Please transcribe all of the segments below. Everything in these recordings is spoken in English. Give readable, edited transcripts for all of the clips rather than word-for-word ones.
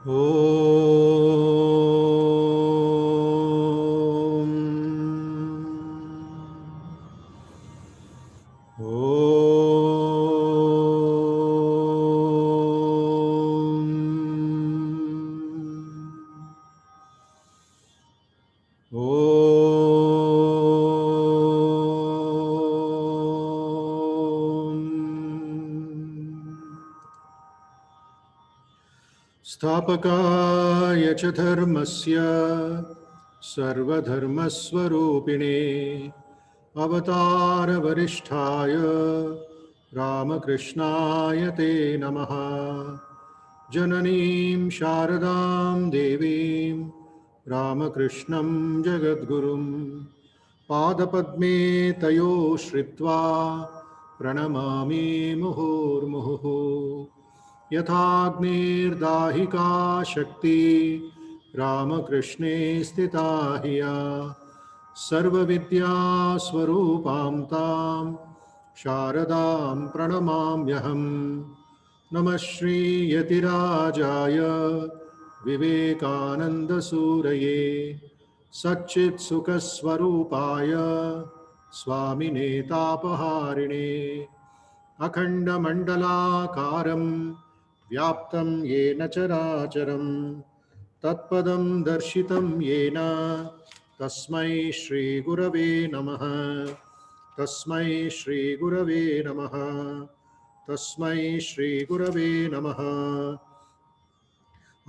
ॐ स्थापकाय च धर्मस्य सर्वधर्मस्वरूपिणे अवतारवरिष्ठाय रामकृष्णाय ते नमः। जननीं शारदां देवीं रामकृष्णं जगद्गुरुं पादपद्मे तयो श्रित्वा प्रणमामि मुहुर्मुहुः। यथाग्निर्दाहिका शक्ति रामकृष्णे स्थिता हिया सर्वविद्यास्वरूपां तां शारदां प्रणमाम्यहम्। नमः श्रीयतिराजाय विवेकानन्दसूरये सच्चित्सुखस्वरूपाय स्वामिने तापहारिणे अखण्डमण्डलाकारं व्याप्तं येन चराचरं तत्पदं दर्शितं येन तस्मै श्रीगुरवे नमः। तस्मै श्रीगुरवे नमः। तस्मै श्रीगुरवे नमः।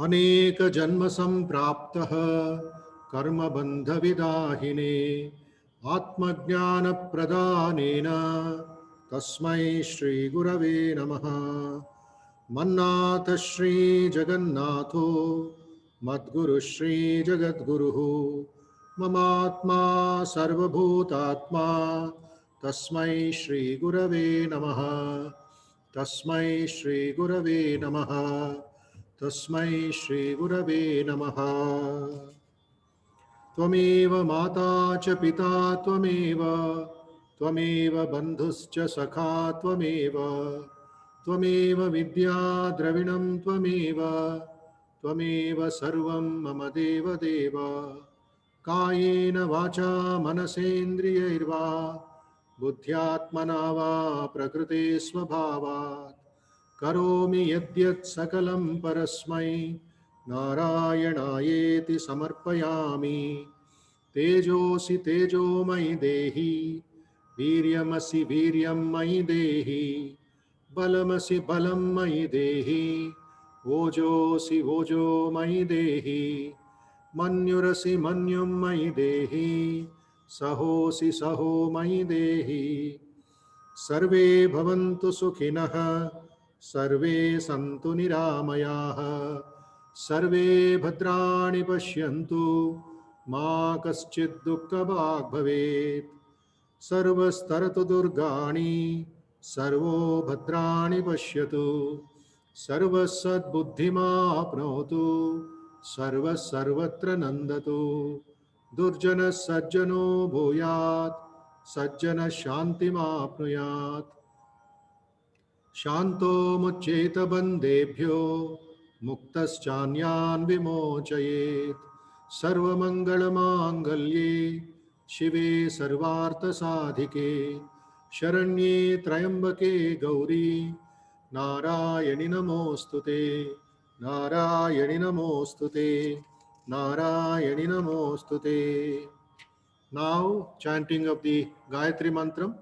अनेकजन्मसम्प्राप्तः कर्मबन्धविदाहिने आत्मज्ञानप्रदानेन तस्मै श्रीगुरवे नमः। मन्नाथ श्रीजगन्नाथो मद्गुरुः श्रीजगद्गुरुः ममात्मा सर्वभूतात्मा तस्मै श्रीगुरवे नमः। तस्मै श्रीगुरवे नमः। तस्मै श्रीगुरवे नमः। त्वमेव माता च पिता त्वमेव त्वमेव बन्धुश्च सखा त्वमेव त्वमेव विद्या द्रविणं त्वमेव त्वमेव सर्वं मम देवदेव। कायेन वाचा मनसेन्द्रियैर्वा बुद्ध्यात्मना वा प्रकृते स्वभावात् करोमि यद्यत् सकलं परस्मै नारायणायेति समर्पयामि। तेजोऽसि तेजोमयि देहि वीर्यमसि वीर्यं मयि देहि बलमसि बलं मयि देहि ओजोऽसि ओजो मयि देहि मन्युरसि मन्युं मयि देहि सहोऽसि सहो मयि देहि। सर्वे भवन्तु सुखिनः सर्वे सन्तु निरामयाः सर्वे भद्राणि पश्यन्तु मा कश्चित् दुःखभाग् भवेत्। सर्वस्तरतु दुर्गाणि सर्वो भद्राणि पश्यतु सर्वसद्बुद्धिमाप्नोतु सर्वः सर्वत्र नन्दतु। दुर्जनः सज्जनो भूयात् सज्जनः शान्तिमाप्नुयात्। शान्तो मुच्येत बन्देभ्यो मुक्तश्चान्यान् विमोचयेत्। सर्वमङ्गलमाङ्गल्ये शिवे सर्वार्थसाधिके शरण्ये त्र्यम्बके गौरी नारायणि नमोऽस्तुते। नारायणि नमोऽस्तुते। नारायणि नमोऽस्तुते। Now chanting of the Gayatri Mantram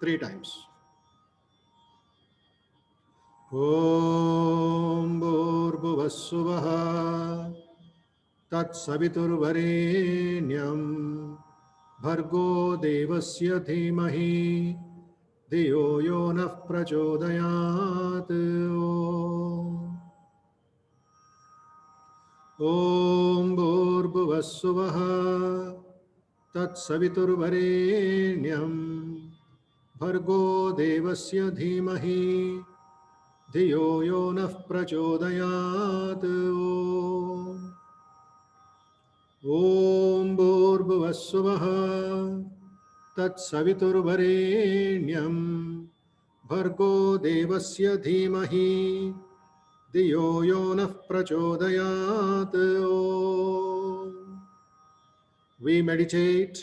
3 times. ॐ भूर्भुवः स्वः तत्सवितुर्वरेण्यं भर्गो देवस्य धीमहि धियो यो नः प्रचोदयात्। ॐ भूर्भुवः स्वः तत्सवितुर्वरेण्यं भर्गो देवस्य धीमहि धियो यो नः प्रचोदयात्। ॐ भूर्भुवः स्वः तत्सवितुर्वरेण्यं भर्गो देवस्य धीमहि धियो यो नः प्रचोदयात्. Om. We meditate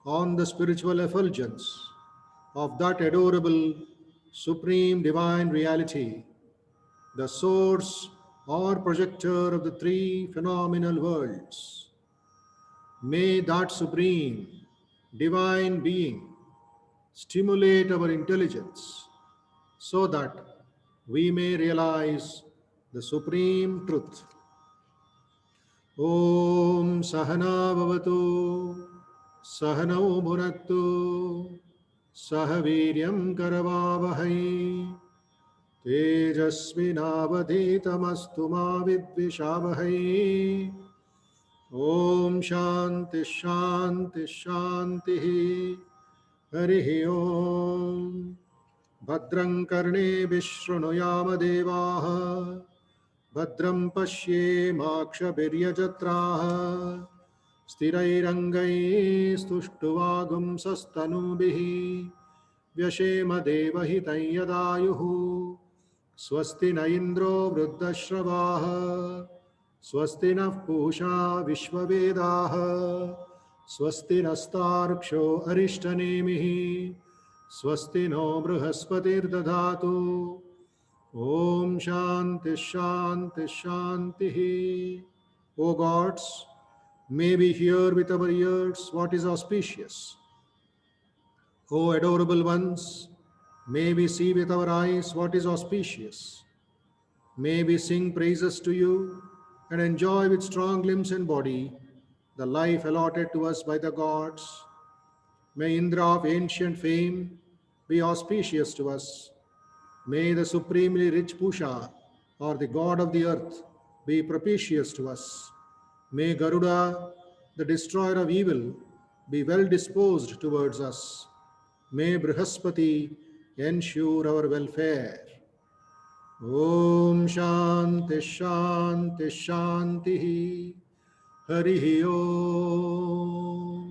on the spiritual effulgence of that adorable, supreme divine reality, the source or projector of the three phenomenal worlds. May that supreme, divine being stimulate our intelligence so that we may realize the supreme truth. Om Sahana Bhavatu Sahanau Bhunattu Sahaviryam Karavavahai Tejasvinavadhitamastu ma vidvishavahai. Om Shanti Shanti Shanti. Harihi Om. Bhadram Karne Vishrunuyama Devaha Bhadram Pashye Makshabiryajatraha Sthirairangai Stuštuvagum Sastanubihi Vyashema Devahitai Yadayuhu Swasti na Indro Vruddhashravah Swasti nः Pusha Vishvavedaः Swasti nastarksho Arishtanemihi Swasti no Brihaspatirdadatu. Om Shanti Shanti Shanti. O gods, may we hear with our ears what is auspicious. O adorable ones, may we see with our eyes what is auspicious. May we sing praises to you and enjoy with strong limbs and body the life allotted to us by the gods. May Indra of ancient fame be auspicious to us. May the supremely rich Pusha, or the god of the earth, be propitious to us. May Garuda, the destroyer of evil, be well disposed towards us. May Brihaspati ensure our welfare. Om Shanti Shanti Shanti. Harihi Om.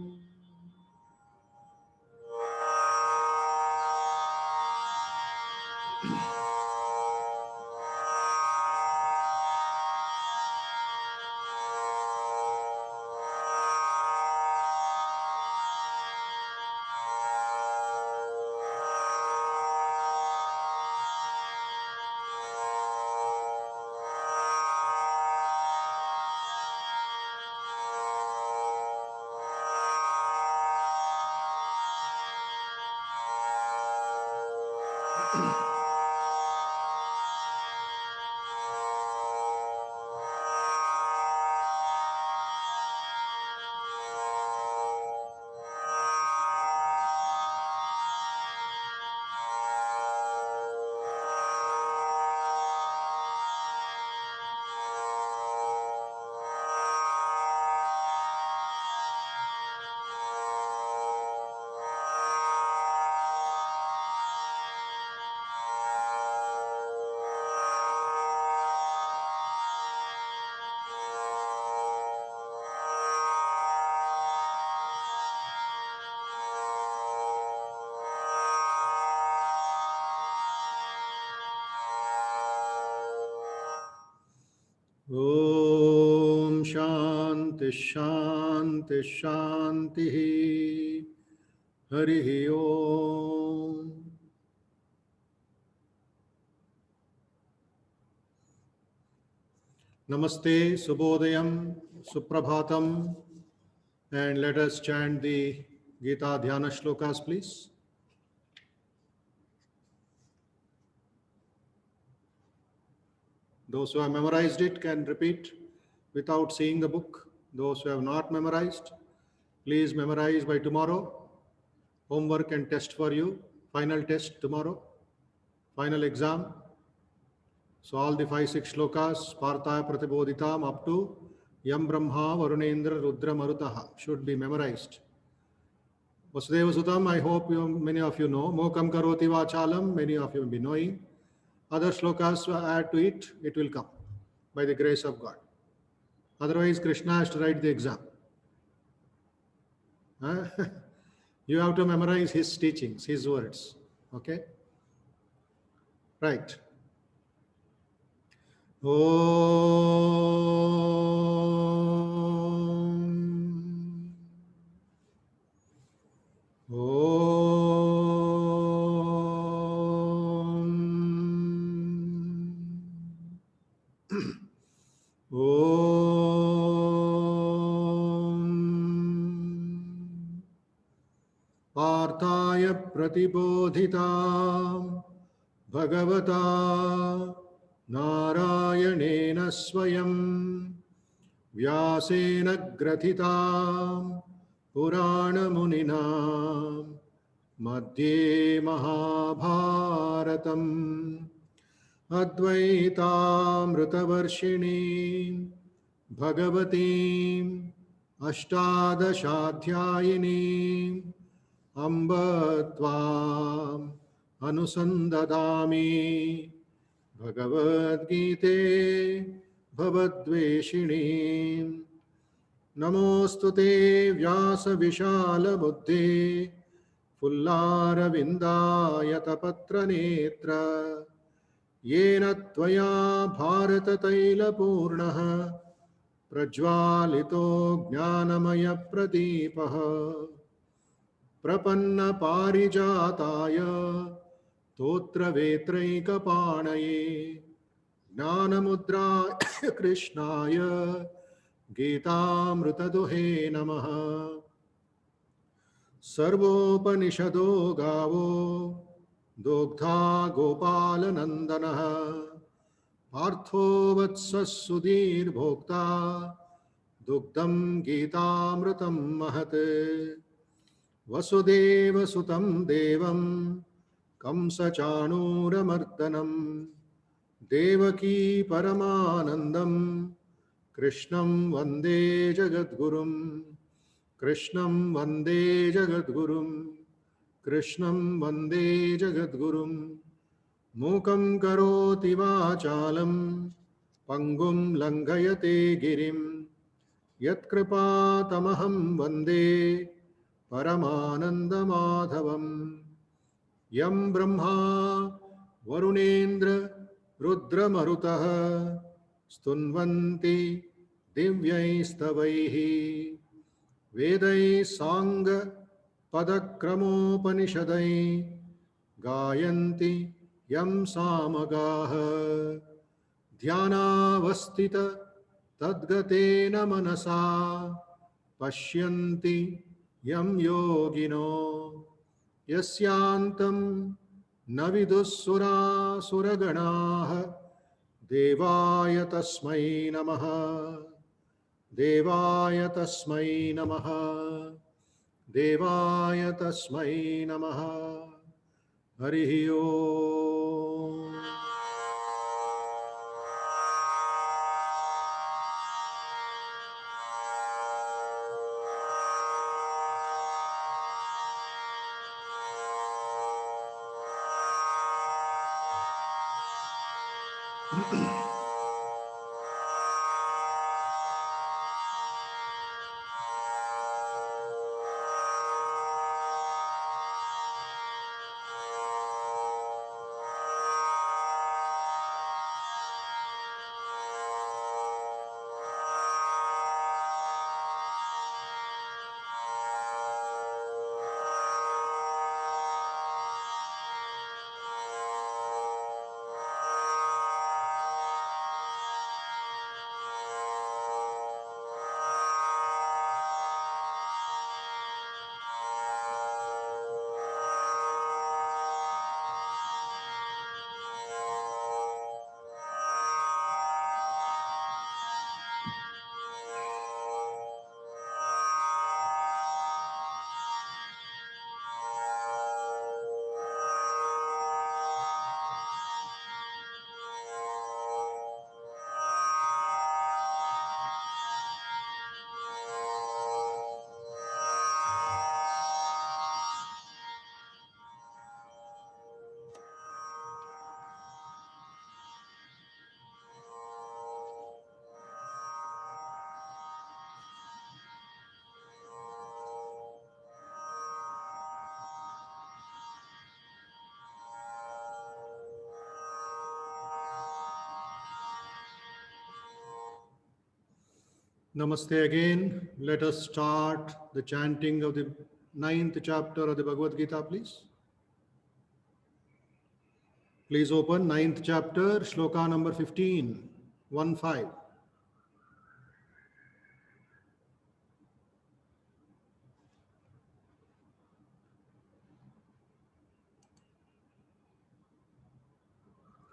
Om Shanti Shanti Shanti. Harihi Om. Namaste, Subhodayam, Suprabhatam, and let us chant the Gita Dhyana Shlokas, please. Those who have memorized it can repeat without seeing the book. Those who have not memorized, please memorize by tomorrow. Homework and test for you. Final test tomorrow. Final exam. So all the 5-6 shlokas, Partha Pratibodhitam up to Yam Brahma Varunendra Rudra Marutaha should be memorized. Vasudeva Sutam, I hope many of you know. Mokam Karoti Vachalam, many of you will be knowing. Other shlokas add to it, it will come by the grace of God. Otherwise, Krishna has to write the exam. You have to memorize his teachings, his words. Okay? Right. पार्थाय प्रतिबोधितां भगवता नारायणेन स्वयं व्यासेन ग्रथितां पुराणमुनिना मध्ये महाभारतम् अद्वैतामृतवर्षिणीं भगवतीम् अष्टादशाध्यायिनीम् अम्ब त्वाम् अनुसन्ददामि भगवद्गीते भवद्वेषिणीम् नमोऽस्तु ते व्यासविशालबुद्धे फुल्लारविन्दायतपत्रनेत्र येन त्वया भारततैलपूर्णः प्रज्वालितो ज्ञानमयप्रदीपः प्रपन्नपारिजाताय स्तोत्रवेत्रैकपाणये ज्ञानमुद्राय कृष्णाय गीतामृतदुहे नमः। सर्वोपनिषदो गावो दोग्धा गोपालनन्दनः पार्थो वत्सः सुधीर्भोक्ता दुग्धं गीतामृतं महत् वसुदेवसुतं देवं कंसचाणूरमर्दनं देवकी परमानन्दं कृष्णं वन्दे जगद्गुरुं कृष्णं वन्दे जगद्गुरुं कृष्णं वन्दे जगद्गुरुं मूकं करोति वाचालं पङ्गुं लङ्घयते गिरिं यत्कृपातमहं वन्दे परमानन्दमाधवम् यं ब्रह्मा वरुणेन्द्र रुद्रमरुतः स्तुन्वन्ति दिव्यैस्तवैः वेदैः साङ्गपदक्रमोपनिषदैः गायन्ति यं सामगाः ध्यानावस्थित तद्गतेन मनसा पश्यन्ति यं योगिनो यस्यान्तं न विदुःसुरासुरगणाः देवाय तस्मै नमः देवाय तस्मै नमः देवाय तस्मै नमः। हरिः ओम्। Namaste again. Let us start the chanting of the 9th chapter of the Bhagavad Gita, please. Please open 9th chapter, shloka number 15, 1-5.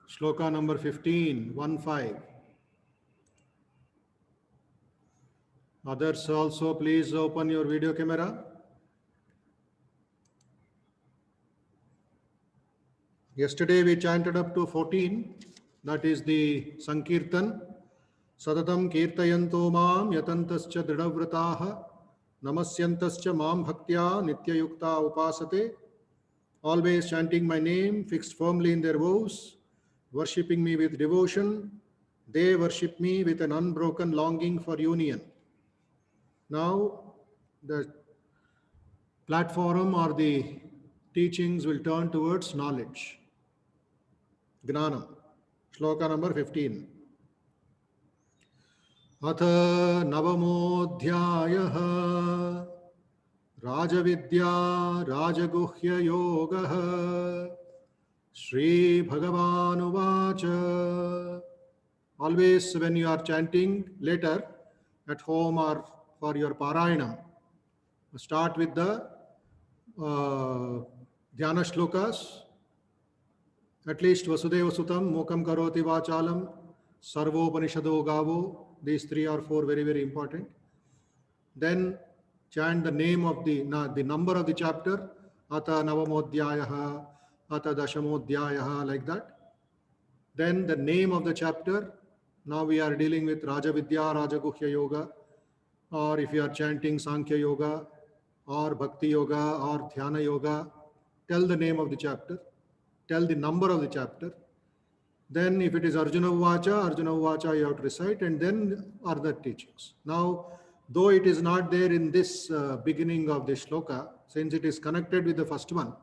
Shloka number 15, 1-5. Others also, please open your video camera. Yesterday we chanted up to 14. That is the Sankirtan. Sadatam kirtayanto mam yatantascha dridhavrataha namasyantascha mam bhaktya nityayukta upasate. Always chanting my name, fixed firmly in their vows, worshipping me with devotion. They worship me with an unbroken longing for union. Now, the platform or the teachings will turn towards knowledge. Gnanam. Shloka number 15. Atha navamodhyayah Rajavidya Rajaguhya Yoga Shri Bhagavanuvacha. Always when you are chanting later at home or for your Parayanam, start with the Dhyana Shlokas. At least Vasudeva Sutam, Mokam Karoti Vachalam, Sarvo Upanishado Gavo. These 3 or 4 very, very important. Then chant the name of the number of the chapter, Ata Navamodhyayaha, Ata Dashamodhyayaha, like that. Then the name of the chapter. Now we are dealing with Rajavidya, Rajaguhya Yoga, or if you are chanting Sankhya Yoga, or Bhakti Yoga, or Dhyana Yoga, tell the name of the chapter, tell the number of the chapter. Then if it is Arjuna Uvacha you have to recite, and then other teachings. Now, though it is not there in this beginning of the shloka, since it is connected with the first one,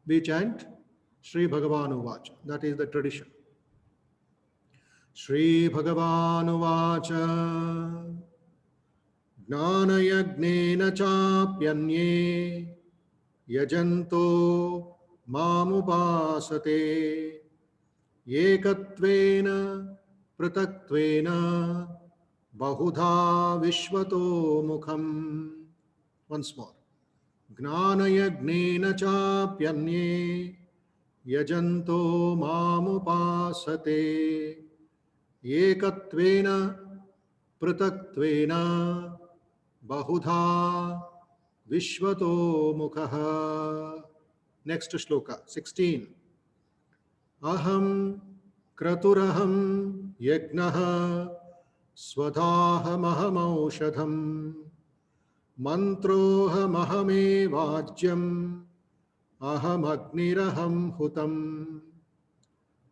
we chant Sri Bhagavan Uvacha. That is the tradition. Sri Bhagavan Uvacha Gnana Yagnena Chapyanye Yajanto Mamupasate Yekatvena Pratatvena Bahudha Vishvato Mukham. Once more. Gnana Yagnena Chapyanye Yajanto Mamupasate Yekatvena Pratatvena Bahudha Vishvato Mukhaha. Next shloka, 16. Aham Kraturaham Yagnaha Swadaham Aushadham Mantrohamahame Vajyam Aham Agniraham Hutam.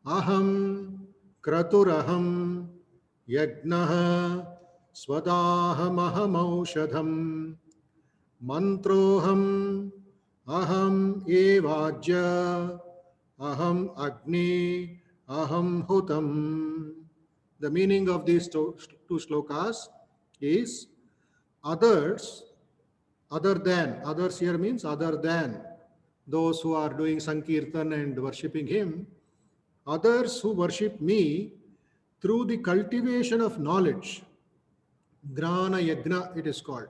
Aham Kraturaham Yagnaha Swadaham Aushadham Mantroham Aham Evajya Aham Agni Aham Hutam. The meaning of these two shlokas is others, others here means other than those who are doing Sankirtan and worshipping him, others who worship me through the cultivation of knowledge. Grana Yagna it is called.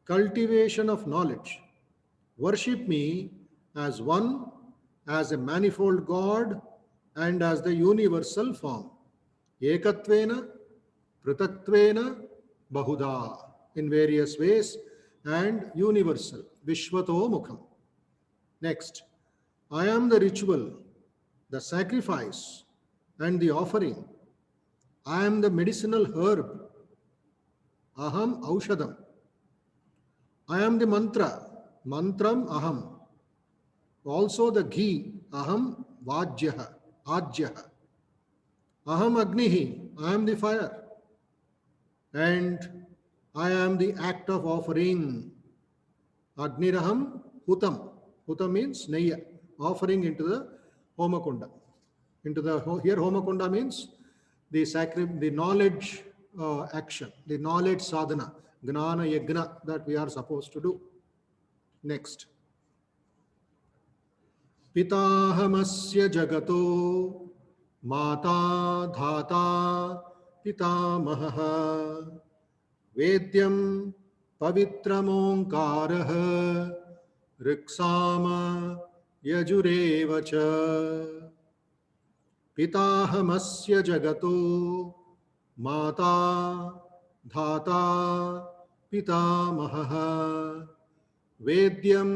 Cultivation of knowledge. Worship me as one, as a manifold God, and as the universal form. Ekatvena, Pratatvena, Bahuda, in various ways, and universal. Vishvato Mukham. Next, I am the ritual, the sacrifice, and the offering. I am the medicinal herb. Aham Aushadam. I am the mantra. Mantram Aham. Also the ghee. Aham Vajyaha. Ajyaha. Aham Agnihi. I am the fire. And I am the act of offering. Agniraham Hutam. Hutam means Naya. Offering into the Homakunda. Here Homakunda means the knowledge action, the knowledge sadhana, gnana yagna that we are supposed to do. Next. पिताहमस्य जगतो माता धाता पितामहः वेद्यं पवित्रमोङ्कारः ऋक्साम यजुरेव च पिताहमस्य जगतो माता धाता पितामहः वेद्यं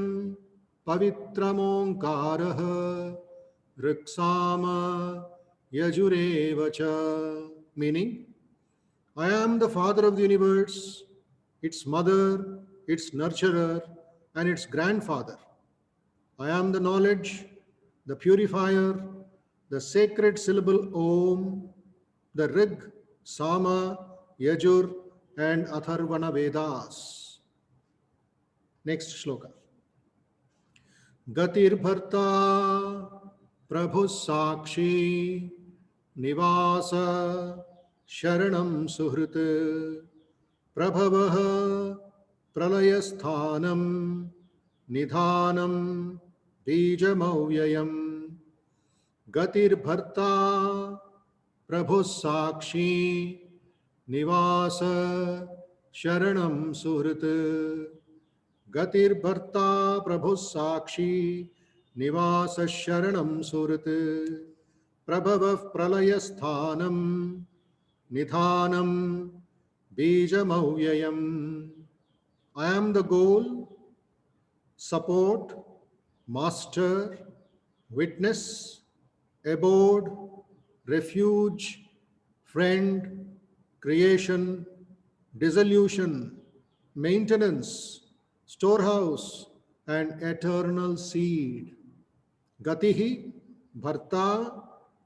पवित्रमोङ्कारः ऋक्साम यजुरेव च. Meaning, I am the father of the universe, its mother, its nurturer, and its grandfather. I am the knowledge, the purifier, the sacred syllable Om, the Rig, Sama, Yajur, and Atharvana Vedas. Next shloka. गतिर्भर्ता प्रभु साक्षी निवास शरणं सुहृत् प्रभवः प्रलयस्थानं निधानं बीजमव्ययम्. गतिर्भर्ता प्रभु साक्षी निवास शरणं सुहृत् गतिर्भर्ता प्रभु साक्षी निवास शरणं सुहृत् प्रभवः प्रलयस्थानं निधानं बीजमव्ययम्. I am the goal, support, master, witness, abode, refuge, friend, creation, dissolution, maintenance, storehouse, and eternal seed. Gatihi, Bharta,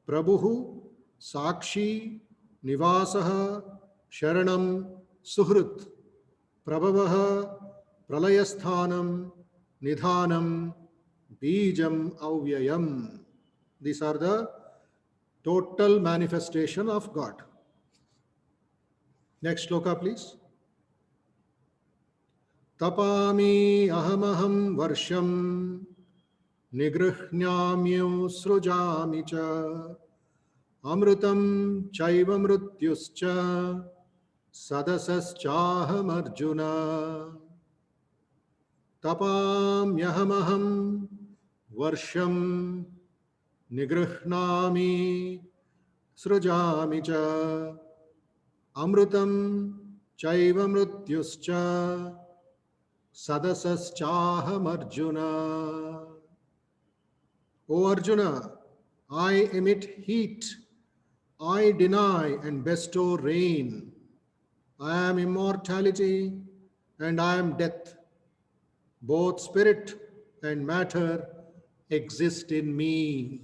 Prabhuhu, Sakshi, Nivasaha, Sharanam, Suhrit, Prabhavaha, Pralayasthanam, Nidhanam, Bijam, Avyayam. These are the total manifestation of God. Next shloka, please. तपामि अहमहं वर्षं निगृह्णाम्यो सृजामि च अमृतं चैव मृत्युश्च सदसश्चाहमर्जुन. तपाम्यहमहं वर्षं निगृह्णामि सृजामि च अमृतं चैव मृत्युश्च Sadasaschaham Arjuna. O Arjuna, I emit heat, I deny and bestow rain. I am immortality and I am death. Both spirit and matter exist in me.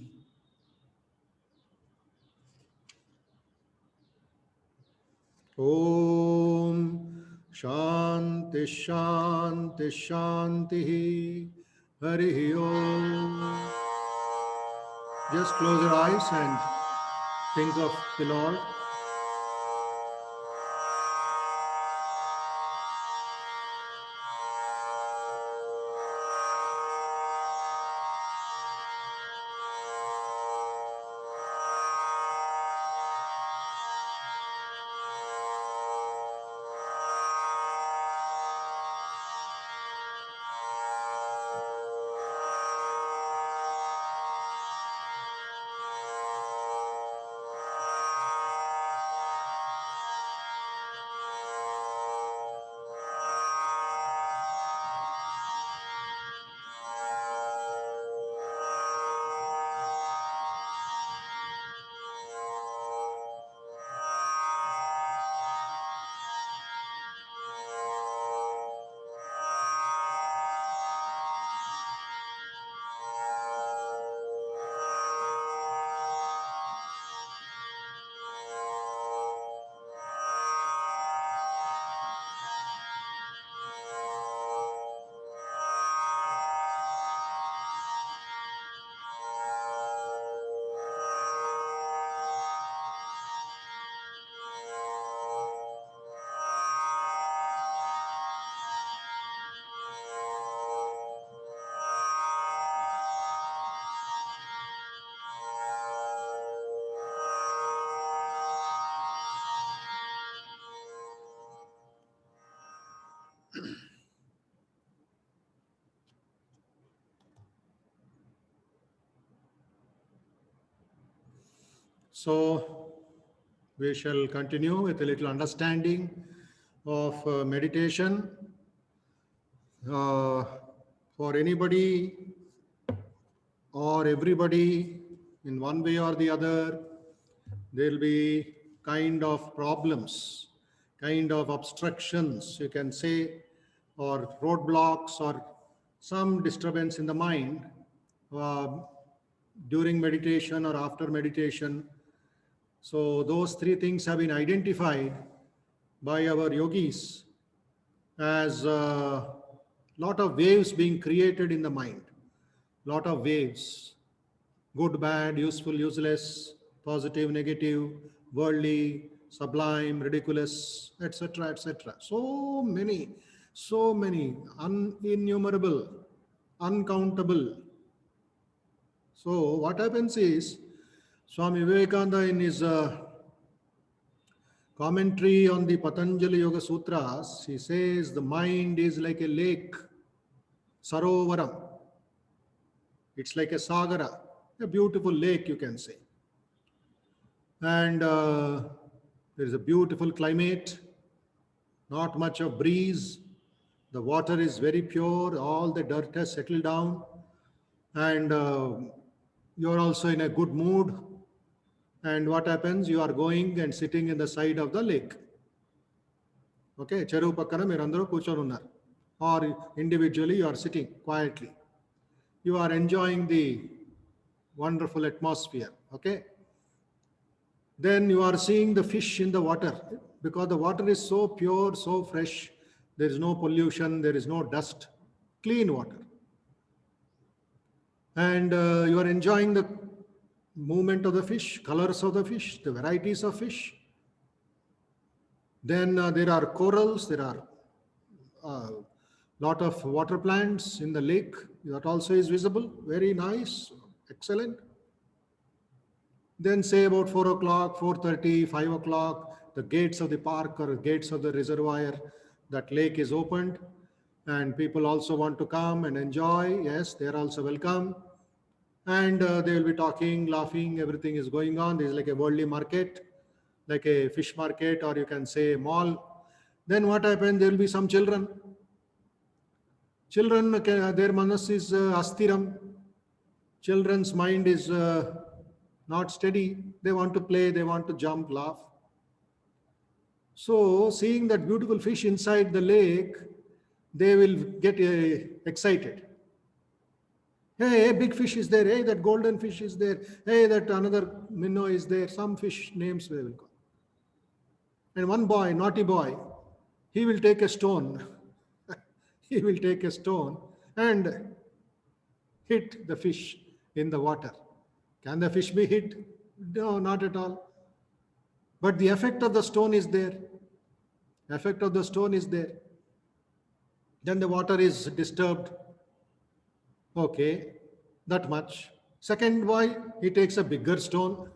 Om Shanti Shanti Shanti Hari Om. Just close your eyes and think of the Lord. So we shall continue with a little understanding of meditation. Uh, for anybody or everybody, in one way or the other, there will be kind of problems, kind of obstructions, you can say, or roadblocks or some disturbance in the mind uh, during meditation or after meditation. So those three things have been identified by our yogis as a lot of waves being created in the mind, lot of waves, good, bad, useful, useless, positive, negative, worldly, sublime, ridiculous, etc., etc. So many, innumerable, uncountable. So what happens is, Swami Vivekananda in his commentary on the Patanjali Yoga Sutras, he says the mind is like a lake, Sarovaram. It's like a sagara, a beautiful lake, you can say. And there is a beautiful climate, not much of breeze. The water is very pure, all the dirt has settled down, and you're also in a good mood. And what happens? You are going and sitting in the side of the lake. Okay, చెరువు పక్కన మీరందరూ కూర్చొని ఉన్నారు. Or individually you are sitting quietly. You are enjoying the wonderful atmosphere. Okay. Then you are seeing the fish in the water because the water is so pure, so fresh. There is no pollution, there is no dust, clean water. And you are enjoying the movement of the fish, colors of the fish, the varieties of fish. Then there are corals, there are lot of water plants in the lake. That also is visible. Very nice, excellent. Then say about 4 o'clock, 4:30, 5 o'clock, the gates of the park or gates of the reservoir, that lake is opened and people also want to come and enjoy. Yes, they are also welcome. And they will be talking, laughing, everything is going on. This is like a worldly market, like a fish market, or you can say a mall. Then what happens? There will be some children. Children, their manas is astiram. Children's mind is not steady. They want to play, they want to jump, laugh. So seeing that beautiful fish inside the lake, they will get excited. Hey, big fish is there. Hey, that golden fish is there. Hey, that another minnow is there. Some fish names they will call. And one boy, naughty boy, he will take a stone. He will take a stone and hit the fish in the water. Can the fish be hit? No, not at all. But the effect of the stone is there. Effect of the stone is there. Then the water is disturbed. Okay, that much. Second boy, he takes a bigger stone.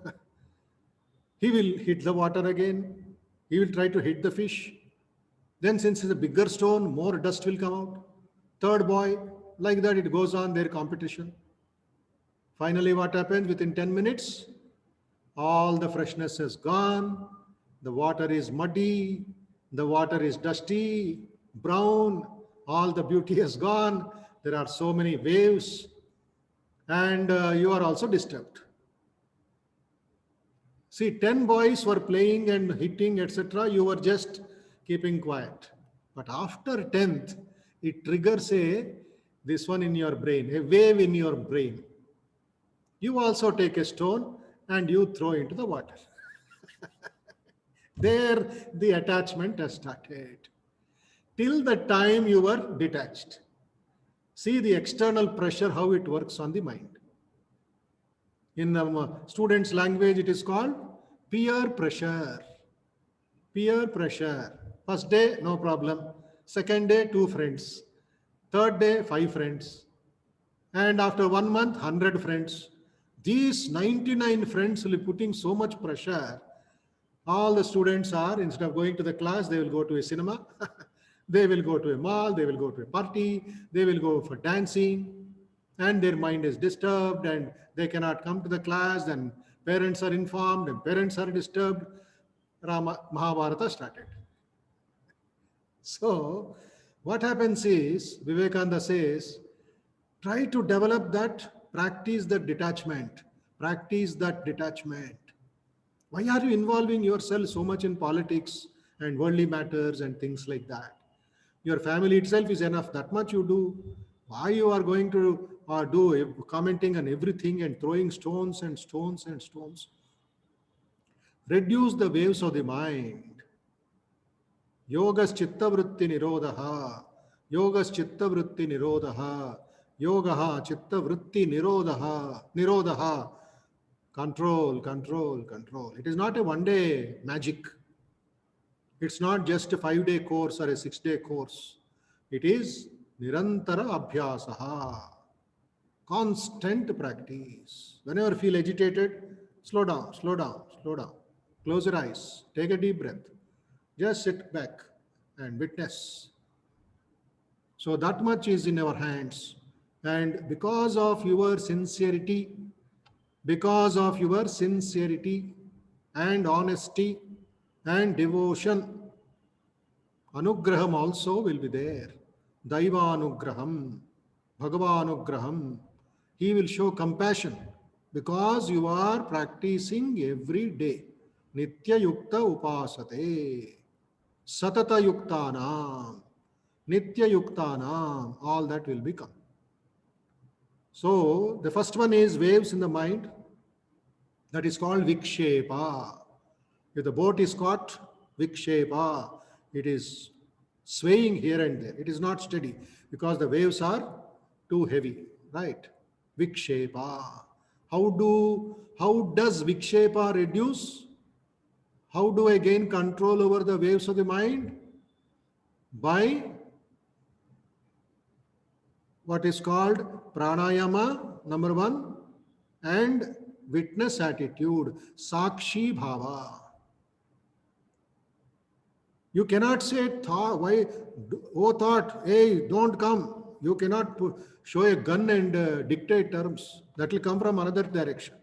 He will hit the water again. He will try to hit the fish. Then since it's a bigger stone, more dust will come out. Third boy, like that it goes on, their competition. Finally, what happens? Within 10 minutes, all the freshness is gone. The water is muddy. The water is dusty, brown. All the beauty has gone. There are so many waves. And you are also disturbed. See, 10 boys were playing and hitting, etc. You were just keeping quiet. But after 10th, it triggers this one in your brain, a wave in your brain. You also take a stone and you throw into the water. There the attachment has started. Till the time you were detached. See the external pressure, how it works on the mind. In students' language, it is called peer pressure. Peer pressure. First day, no problem. Second day, 2 friends. Third day, 5 friends. And after 1 month, 100 friends. These 99 friends will be putting so much pressure. All the students are, instead of going to the class, they will go to a cinema. They will go to a mall, they will go to a party, they will go for dancing, and their mind is disturbed and they cannot come to the class, and Parents are informed and parents are disturbed. Mahabharata started. So, what happens is, Vivekananda says, try to develop that, practice that detachment. Practice that detachment. Why are you involving yourself so much in politics and worldly matters and things like that? Your family itself is enough. That much you do. Why you are going to do commenting on everything and throwing stones and stones and stones? Reduce the waves of the mind. Yogas chitta vritti nirodha. Yogas chitta vritti nirodha. Yogaha chitta vritti nirodha. Nirodha. Control, control, control. It is not a one day magic. It's not just a 5-day course or a 6-day course. It is nirantara abhyasaha. Constant practice. Whenever you feel agitated, slow down, slow down, slow down. Close your eyes. Take a deep breath. Just sit back and witness. So that much is in our hands. And because of your sincerity, and honesty and devotion, anugraham also will be there. Daivanugraham, Bhagavanugraham. He will show compassion because you are practicing every day. Nitya yukta upasate. Satata yuktanam. Nitya yuktanam. All that will become. So the first one is waves in the mind. That is called vikshepa. If the boat is caught, vikshepa, it is swaying here and there. It is not steady because the waves are too heavy, right? Vikshepa. How does vikshepa reduce? How do I gain control over the waves of the mind? By what is called pranayama, number one, and witness attitude, sakshi bhava. You cannot say, why, oh thought, hey, don't come. You cannot show a gun and dictate terms. That will come from another direction.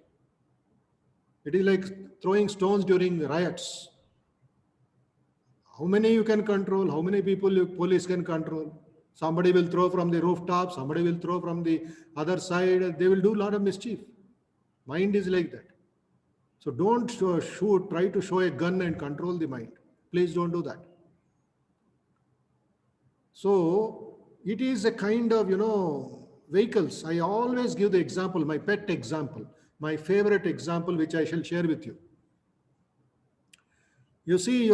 It is like throwing stones during riots. How many you can control? How many people police can control? Somebody will throw from the rooftop. Somebody will throw from the other side. They will do a lot of mischief. Mind is like that. So don't try to show a gun and control the mind. Please don't do that. So it is a kind of, vehicles. I always give the example, my pet example, my favorite example, which I shall share with you. You see,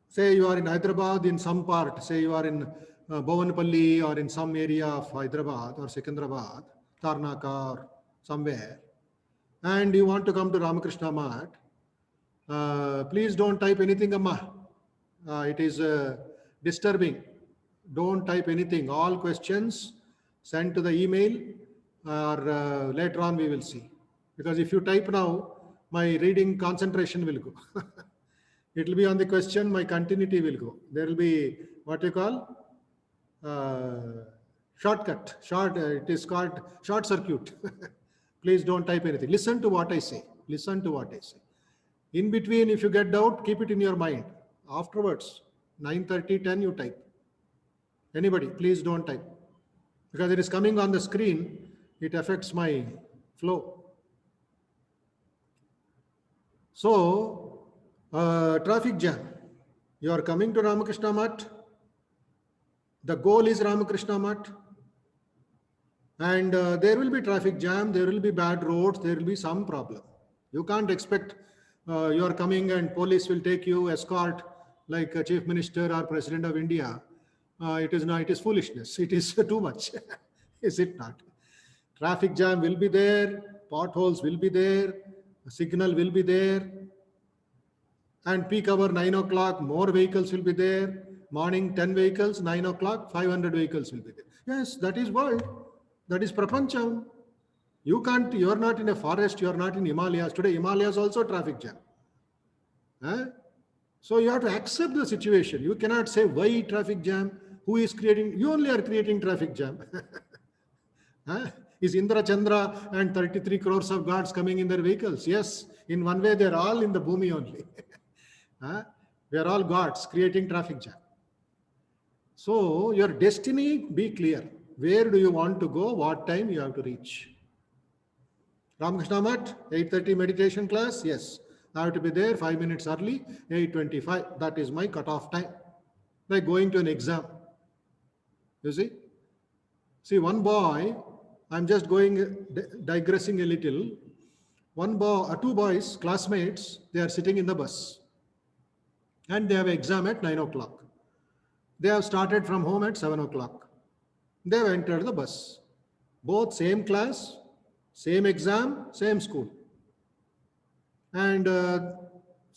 say you are in Hyderabad in some part, say you are in Bhavanpalli or in some area of Hyderabad or Secunderabad, Tarnaka or somewhere, and you want to come to Ramakrishna Math, please don't type anything, Amma. It is disturbing. Don't type anything. All questions send to the email or later on we will see. Because if you type now, my reading concentration will go. It will be on the question, my continuity will go. There will be what you call shortcut. It is called short circuit. Please don't type anything. Listen to what I say. Listen to what I say. In between, if you get doubt, keep it in your mind. Afterwards, 9:30, 10, you type. Anybody, please don't type. Because it is coming on the screen, it affects my flow. So, traffic jam. You are coming to Ramakrishna Math. The goal is Ramakrishna Math. And there will be traffic jam, there will be bad roads, there will be some problem. You can't expect you are coming and police will take you, escort like a chief minister or president of India. It is foolishness. It is too much. Is it not? Traffic jam will be there, potholes will be there, signal will be there, and peak hour 9 o'clock, more vehicles will be there. Morning 10 vehicles, 9 o'clock, 500 vehicles will be there. Yes, that is world. That is prapancham. You are not in a forest, you are not in Himalayas. Today, Himalayas also traffic jam. So you have to accept the situation. You cannot say, why traffic jam? Who is creating? You only are creating traffic jam. Is Indra, Chandra and 33 crores of gods coming in their vehicles? Yes, in one way they're all in the Bhumi only. We are all gods creating traffic jam. So your destiny, be clear. Where do you want to go? What time you have to reach? Ramakrishna Math, 8:30 meditation class. Yes, I have to be there 5 minutes early, 8:25. That is my cutoff time. Like going to an exam. You see? See, one boy, I'm just digressing a little. Two boys, classmates, they are sitting in the bus. And they have an exam at 9 o'clock. They have started from home at 7 o'clock. They have entered the bus. Both same class, same exam, same school. And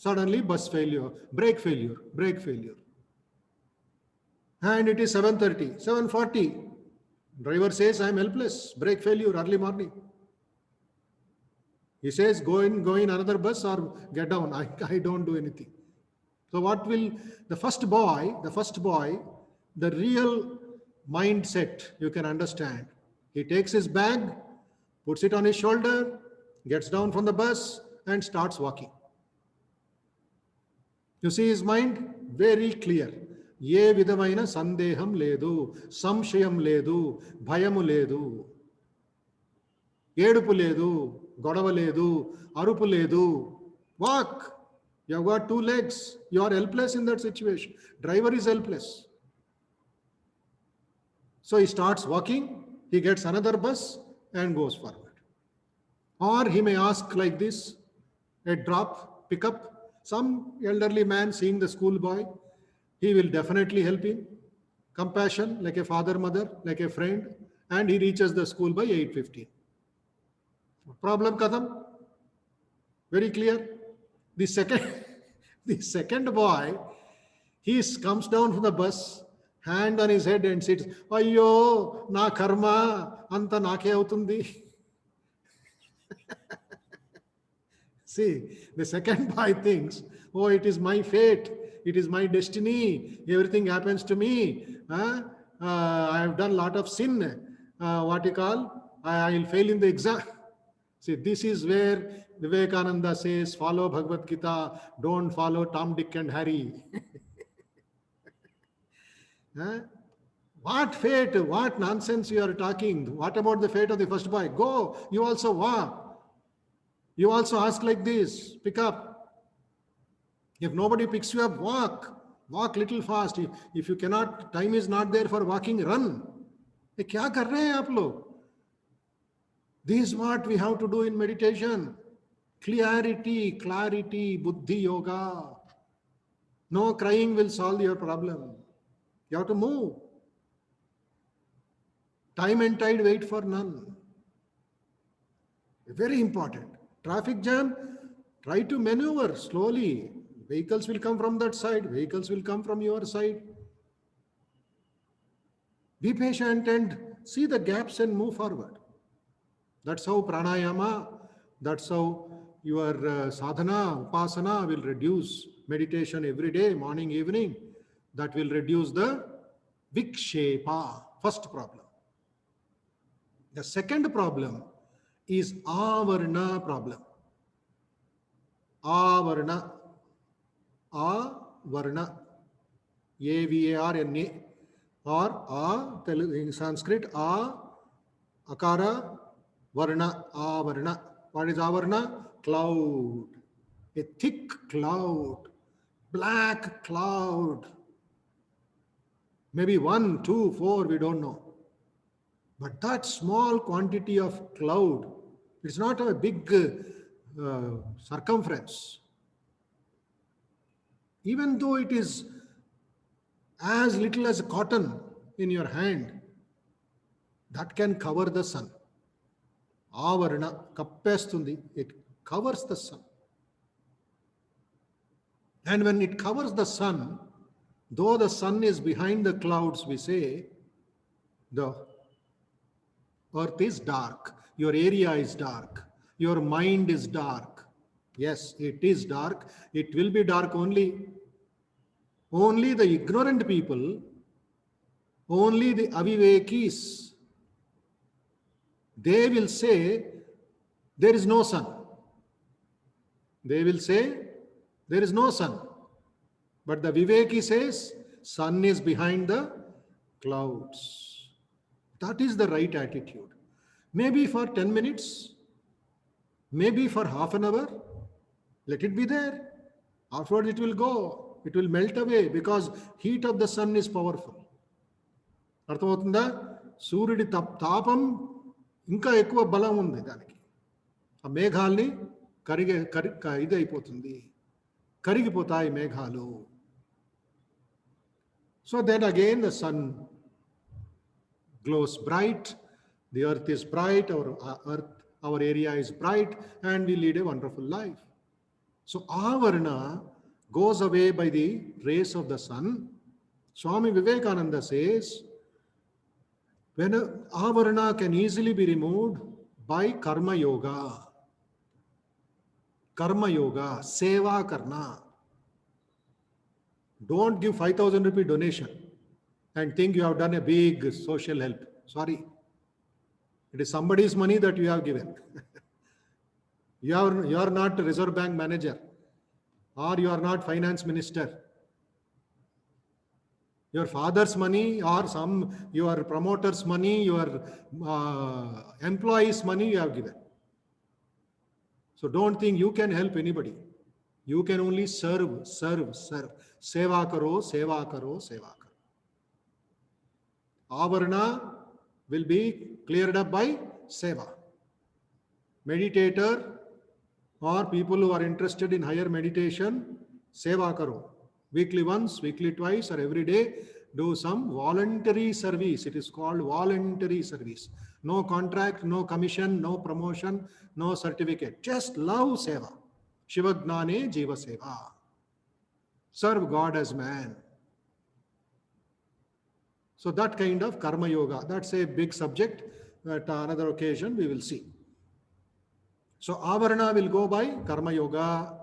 suddenly bus failure, brake failure. And it is 7:30, 7:40. Driver says, I'm helpless, brake failure, early morning. He says, go in another bus or get down. I don't do anything. So what will the first boy, the real mindset you can understand. He takes his bag, puts it on his shoulder, gets down from the bus and starts walking. You see his mind? Very clear. ఏ విధమైన సందేహం లేదు, సంశయం లేదు, భయము లేదు, ఏడుపు లేదు, గొడవ లేదు, అరుపు లేదు. Walk. You have got 2 legs. You are helpless in that situation. Driver is helpless. So he starts walking. He gets another bus and goes forward. Or he may ask like this, a drop, pick up. Some elderly man seeing the schoolboy, he will definitely help him. Compassion, like a father, mother, like a friend, and he reaches the school by 8:15. Problem kadam? Very clear. The second boy, he comes down from the bus, hand on his head and sits. Ayyo, na karma, anta nake avutundi. See, the second boy thinks, oh, it is my fate. It is my destiny. Everything happens to me. I have done a lot of sin. What you call? I will fail in the exam. See, this is where Vivekananda says, follow Bhagavad Gita. Don't follow Tom, Dick and Harry. What fate? What nonsense you are talking? What about the fate of the first boy? Go. You also walk. You also ask like this. Pick up. If nobody picks you up, walk. Walk little fast. If you cannot, time is not there for walking, run. ये क्या कर रहे हैं आप लोग? This is what we have to do in meditation. Clarity, buddhi yoga. No crying will solve your problem. You have to move. Time and tide wait for none. Very important. Traffic jam, try to maneuver slowly. Vehicles will come from that side. Vehicles will come from your side. Be patient and see the gaps and move forward. That's how pranayama, that's how your sadhana, upasana will reduce. Meditation every day, morning, evening. That will reduce the vikshepa. First problem. The second problem is avarna problem. Avarna. Avarna. A-V-A-R-N-A. Or in Sanskrit, akara, varna, avarna. What is avarna? Cloud. A thick cloud. Black cloud. Maybe 1, 2, 4, we don't know. But that small quantity of cloud, it's not a big circumference. Even though it is as little as cotton in your hand, that can cover the sun. Avarna, kappestundi, it covers the sun. And when it covers the sun, though the sun is behind the clouds, we say, the earth is dark, your area is dark, your mind is dark. Yes, it is dark. It will be dark only the ignorant people, only the avivekis, They will say there is no sun. They will say there is no sun. But the Viveki says sun is behind the clouds. That is the right attitude. Maybe for 10 minutes, maybe for half an hour, let it be there. Afterwards it will go. It will melt away because heat of the sun is powerful. అర్థమవుతుందా? సూర్యుడి తాపం ఇంకా ఎక్కువ బలం ఉంది దానికి. ఆ మేఘాల్ని ఇదైపోతుంది, కరిగిపోతాయి మేఘాలు. So then again the sun glows bright, the earth is bright, our area is bright, and we lead a wonderful life. So avarana goes away by the rays of the sun. Swami Vivekananda says, when avarana can easily be removed by karma yoga. Karma yoga, seva karna. Don't give 5,000 rupee donation and think you have done a big social help. Sorry. It is somebody's money that you have given. You are not Reserve Bank manager, or you are not finance minister. Your father's money or your promoter's money, your employees' money you have given. So don't think you can help anybody. You can only serve. Seva karo, seva karo, seva karo. Avarana will be cleared up by seva. Meditator or people who are interested in higher meditation, seva karo. Weekly once, weekly twice, or every day, do some voluntary service. It is called voluntary service. No contract, no commission, no promotion, no certificate. Just love seva. Shiva Gnane Jiva Seva. Serve God as man. So that kind of karma yoga, that's a big subject. At another occasion we will see. So avarana will go by karma yoga.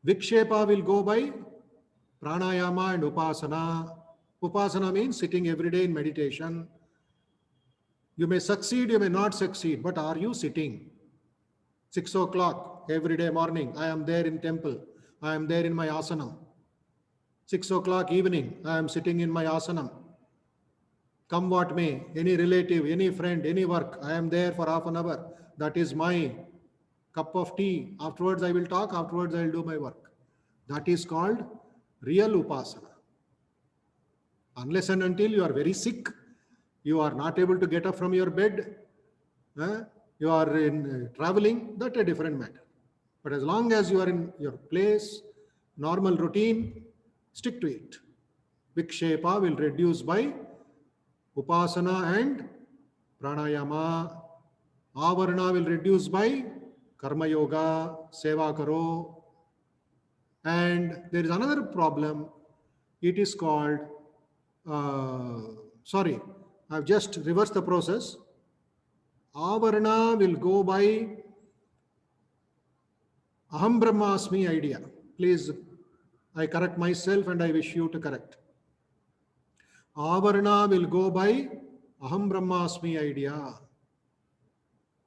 Vikshepa will go by pranayama and upasana. Upasana means sitting every day in meditation. You may succeed, you may not succeed, but are you sitting? 6 o'clock every day morning, I am there in temple. I am there in my asanam. 6 o'clock evening, I am sitting in my asanam. Come what may, any relative, any friend, any work, I am there for half an hour. That is my cup of tea. Afterwards I will talk, afterwards I will do my work. That is called real upasana. Unless and until you are very sick, you are not able to get up from your bed, you are in traveling, that's a different matter. But as long as you are in your place, normal routine, stick to it. Vikshepa will reduce by upasana and pranayama. Avarana will reduce by karma yoga, seva karo. And there is another problem. It is called, I've just reversed the process. Avarana will go by Aham Brahmasmi idea. Please, I correct myself and I wish you to correct. Avarana will go by Aham Brahmasmi idea.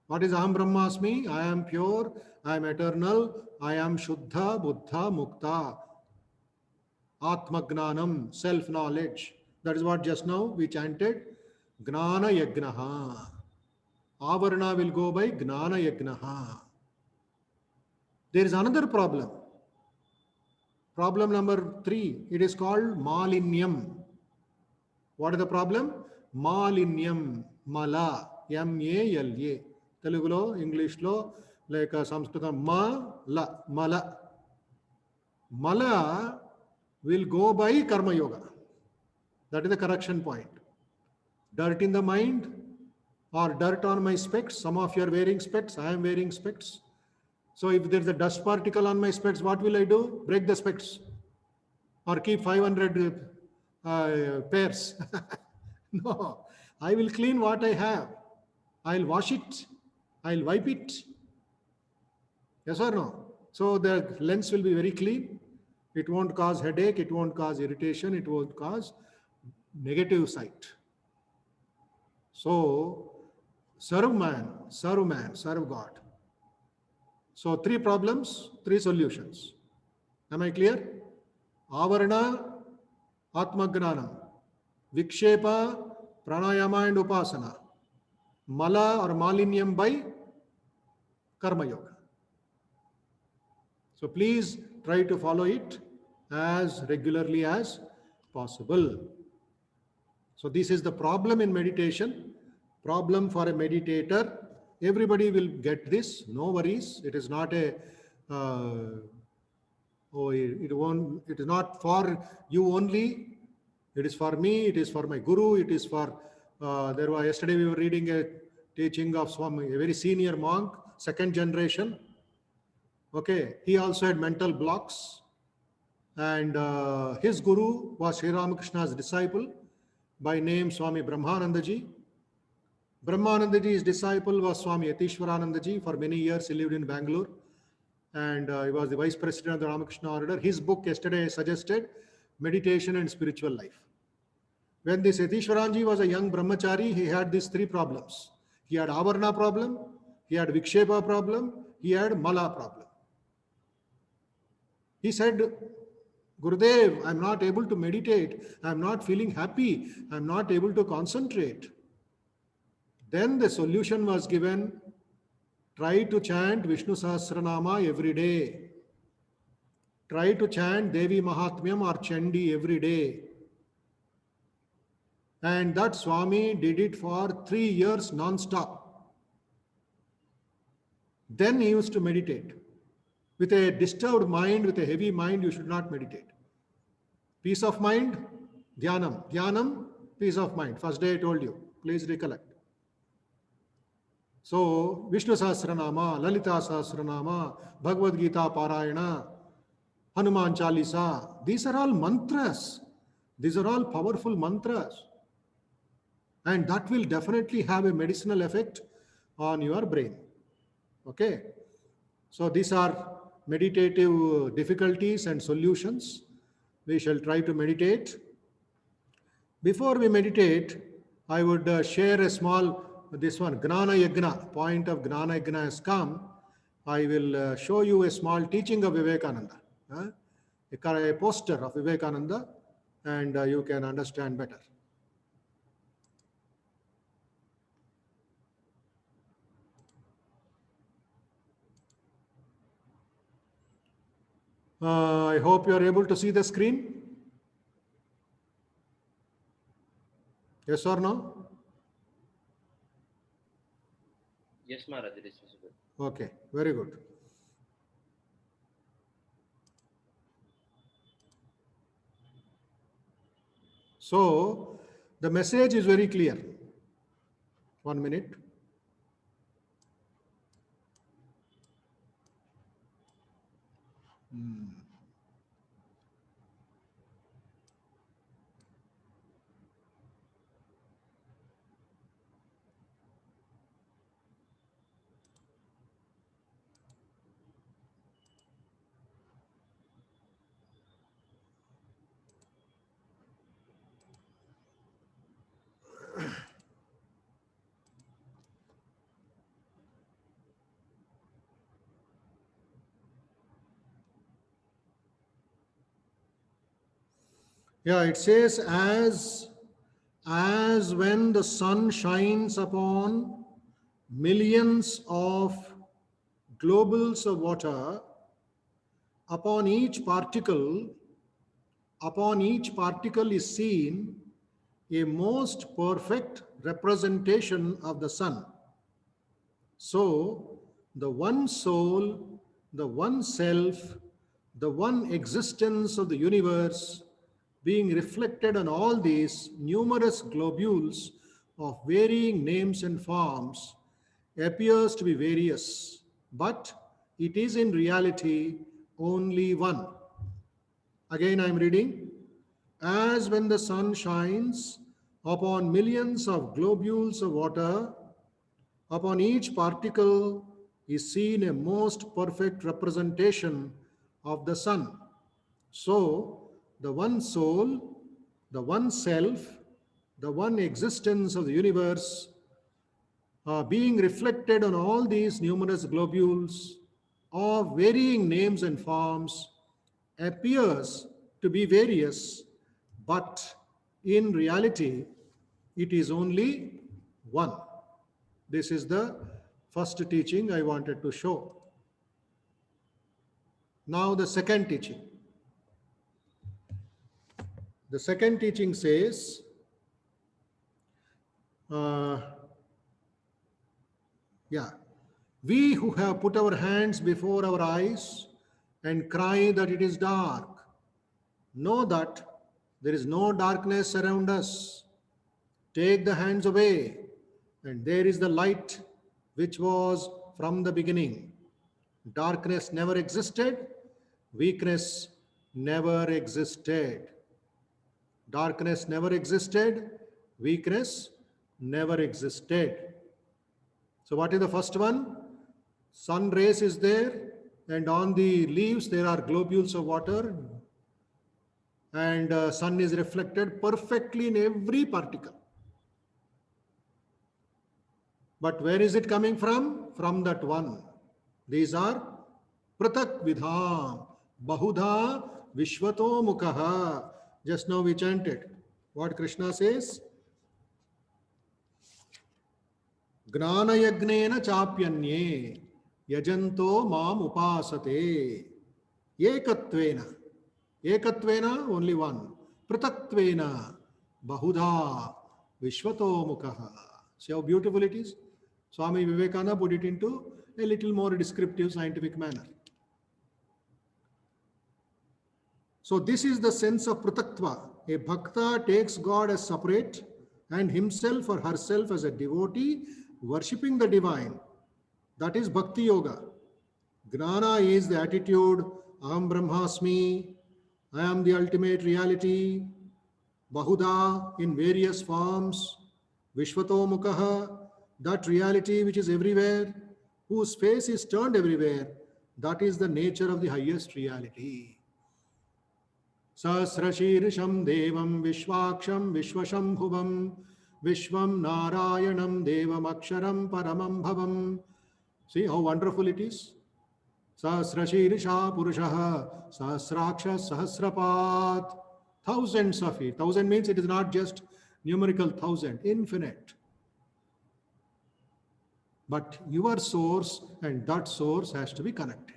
What is Aham Brahmasmi? I am pure, I am eternal, I am Shuddha, Buddha, Mukta. Atmagnanam, self-knowledge. That is what just now we chanted. Gnana Yagnaha. Avarana will go by Gnana Yagnaha. There is another problem. Problem number 3. It is called Malinyam. What is the problem? Malinyam. Mala. M-A-L-A. Telugulo, Englishlo, like Sanskritam. Mala. Mala. Mala will go by Karma Yoga. That is the correction point. Dirt in the mind or dirt on my specs. Some of you are wearing specs. I am wearing specs. So if there is a dust particle on my specs, what will I do? Break the specs or keep 500 pairs. No, I will clean what I have. I'll wash it. I'll wipe it. Yes or no? So the lens will be very clean. It won't cause headache. It won't cause irritation. It won't cause negative sight. So serve man, serve man, serve God. So three problems, three solutions. Am I clear? Avarana, Atmagnanam, Vikshepa, Pranayama and Upasana, Mala or Malinyam by Karma Yoga. So please try to follow it as regularly as possible. So this is the problem in meditation, problem for a meditator. Everybody will get this, no worries. It is not a, it is not for you only. It is for me, it is for my guru, it is for, yesterday we were reading a teaching of Swami, a very senior monk, second generation. Okay, he also had mental blocks, and his guru was Sri Ramakrishna's disciple by name Swami Brahmanandaji. Brahmanandaji's disciple was Swami Yatishwaranandaji. For many years he lived in Bangalore, and he was the vice president of the Ramakrishna order. His book yesterday suggested meditation and spiritual life. When this Yatishwaranji was a young brahmachari, he had these three problems. He had Avarna problem, he had Vikshepa problem, he had Mala problem. He said, Gurudev, I'm not able to meditate. I'm not feeling happy. I'm not able to concentrate. Then the solution was given. Try to chant Vishnu Sahasranama every day. Try to chant Devi Mahatmyam or Chandi every day. And that Swami did it for 3 years non-stop. Then he used to meditate. With a disturbed mind, with a heavy mind, you should not meditate. Peace of mind, dhyanam. Dhyanam, peace of mind. First day I told you. Please recollect. So, Vishnu Sahasranama, Lalita Sahasranama, Bhagavad Gita Parayana, Hanuman Chalisa. These are all mantras. These are all powerful mantras. And that will definitely have a medicinal effect on your brain. Okay. So, these are meditative difficulties and solutions. We shall try to meditate. Before we meditate, I would share a small, this one, Gnana Yagna, point of Gnana Yagna has come. I will show you a small teaching of Vivekananda, a poster of Vivekananda, and you can understand better. I hope you are able to see the screen. Yes or no? Yes, Maharaj, it is visible. Okay, very good. So, the message is very clear. 1 minute. Yeah, it says, as when the sun shines upon millions of globules of water, upon each particle is seen a most perfect representation of the sun. So, the one soul, the one self, the one existence of the universe being reflected on all these numerous globules of varying names and forms appears to be various, but it is in reality only one. Again, I am reading. As when the sun shines upon millions of globules of water, upon each particle is seen a most perfect representation of the sun. So, the one soul, the one self, the one existence of the universe being reflected on all these numerous globules of varying names and forms, appears to be various, but in reality, it is only one. This is the first teaching I wanted to show. Now, the second teaching. The second teaching says, uh, yeah, we who have put our hands before our eyes and cry that it is dark, know that there is no darkness around us. Take the hands away, and there is the light which was from the beginning. Darkness never existed, weakness never existed. Darkness never existed, weakness never existed. So, what is the first one? Sun rays is there, and on the leaves there are globules of water, and sun is reflected perfectly in every particle. But where is it coming from? From that one. These are pratak vidham, bahudha vishwato mukha. Just now we chanted what Krishna says. Gnanayagnena chapyanye yajanto mam upasate. Ekatvena. Ekatvena, only one. Pratatvena, bahudha vishwato mukha. See how beautiful it is? Swami Vivekananda put it into a little more descriptive scientific manner. So this is the sense of prataktva. A bhakta takes God as separate and himself or herself as a devotee worshipping the divine. That is bhakti yoga. Gnana is the attitude, Aham Brahmasmi, I am the ultimate reality, Bahuda in various forms, Vishwato Mukha, that reality which is everywhere, whose face is turned everywhere, that is the nature of the highest reality. Sasrashirisham Devam Vishwaksham Vishwashambhuvam Vishwam Narayanam Devam Aksharam Paramam Bhavam. See how wonderful it is. Sahasrashirisha Purushaha Sahasraksha Sahasrapat. Thousands of it. Thousand means it is not just numerical thousand, infinite. But your source and that source has to be connected.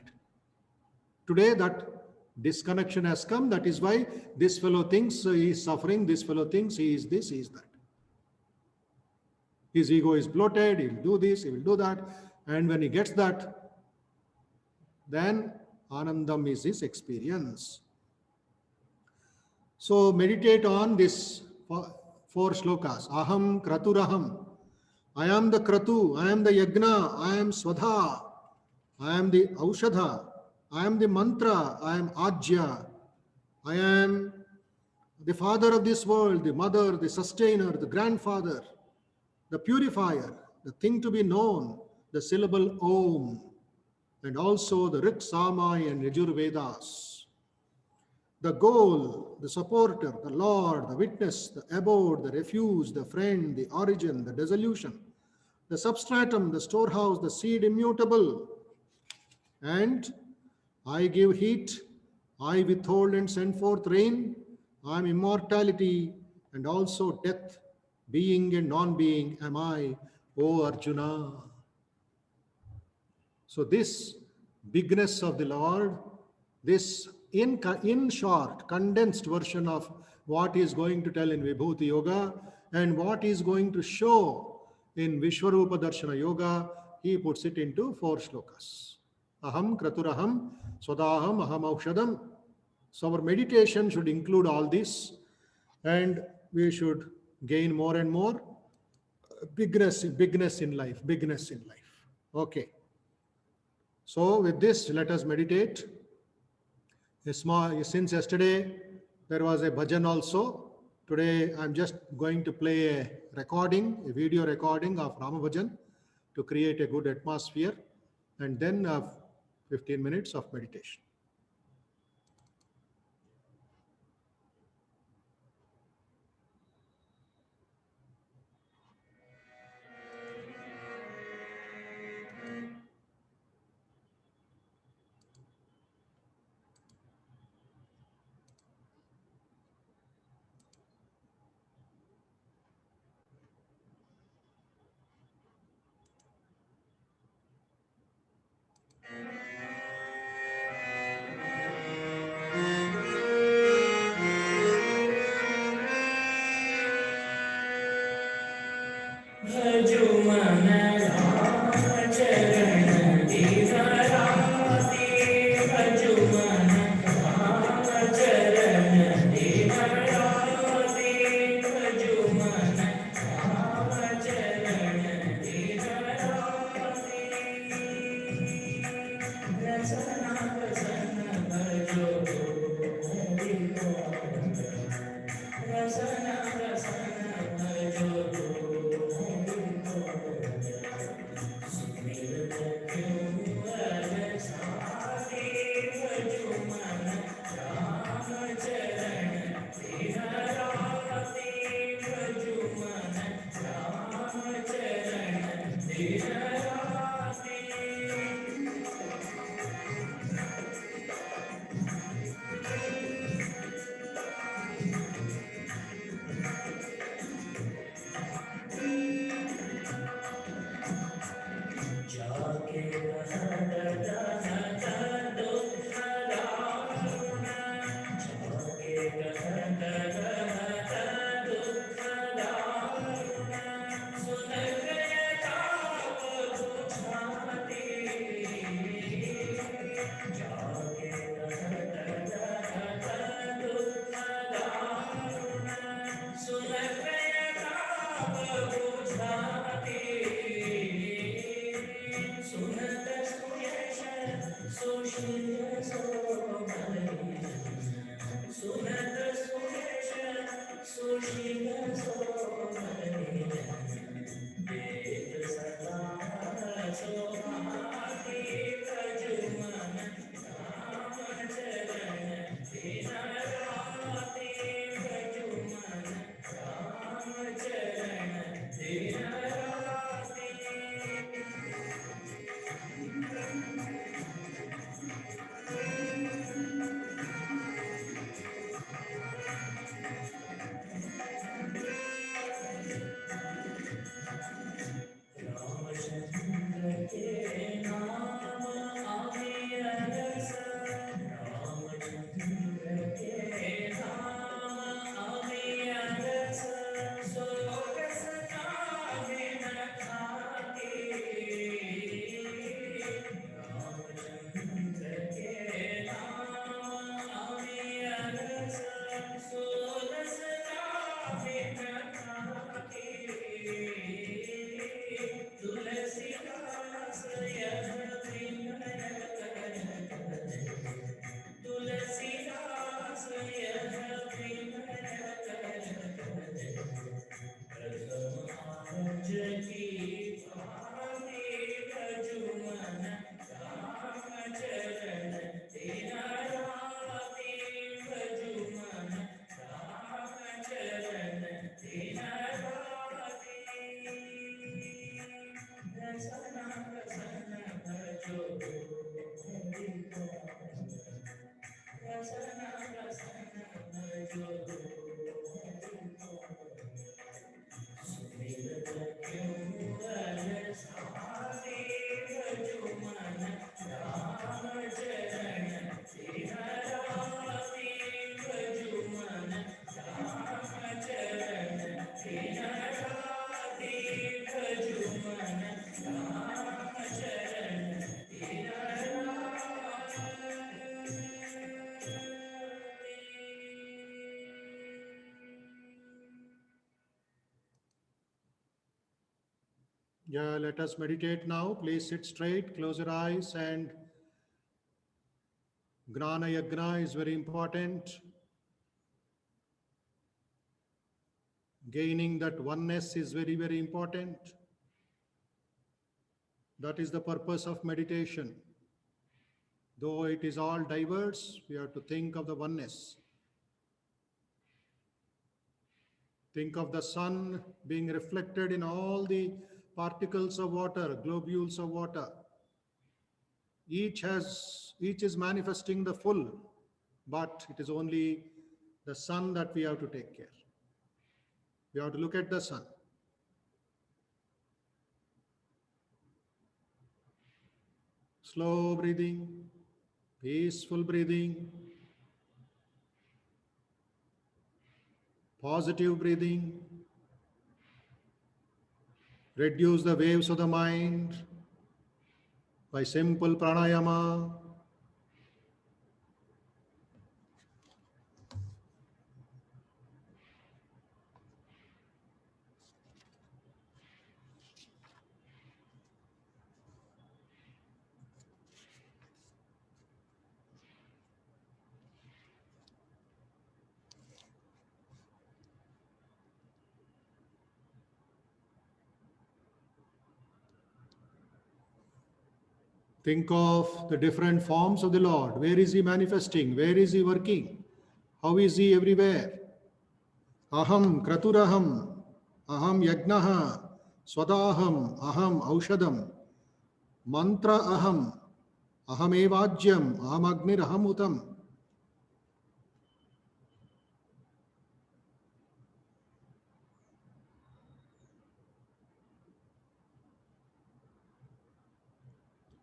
Today that disconnection has come. That is why this fellow thinks he is suffering, this fellow thinks he is this, he is that. His ego is bloated, he will do this, he will do that. And when he gets that, then Anandam is his experience. So meditate on this four shlokas. Aham kraturaham. I am the kratu, I am the yagna, I am swadha, I am the aushadha, I am the mantra, I am ajya, I am the father of this world, the mother, the sustainer, the grandfather, the purifier, the thing to be known, the syllable Om, and also the Rik, Samai, and Yajur Vedas. The goal, the supporter, the Lord, the witness, the abode, the refuge, the friend, the origin, the dissolution, the substratum, the storehouse, the seed immutable. And I give heat, I withhold and send forth rain, I am immortality and also death, being and non-being am I, O Arjuna. So this bigness of the Lord, this in short, condensed version of what he is going to tell in Vibhuti Yoga and what he is going to show in Vishwarupa Darshana Yoga, he puts it into four shlokas. Aham kraturaham swadaham aham aushadam. So our meditation should include all this, and we should gain more and more bigness in life. Okay. So with this, let us meditate. Since yesterday there was a bhajan also. Today I'm just going to play a video recording of Rama Bhajan to create a good atmosphere, and then 15 minutes of meditation. Yeah, let us meditate now. Please sit straight, close your eyes, and Gnana Yagna is very important. Gaining that oneness is very, very important. That is the purpose of meditation. Though it is all diverse, we have to think of the oneness. Think of the sun being reflected in all the particles of water, globules of water. Each is manifesting the full, but it is only the sun that we have to take care. We have to look at the sun. Slow breathing, peaceful breathing, positive breathing. Reduce the waves of the mind by simple pranayama. Think of the different forms of the Lord. Where is He manifesting? Where is He working? How is he everywhere? Aham kraturaham, aham yagnaha, swadaham, aham aushadam, mantra aham, aham evajyam, aham agnir aham utam.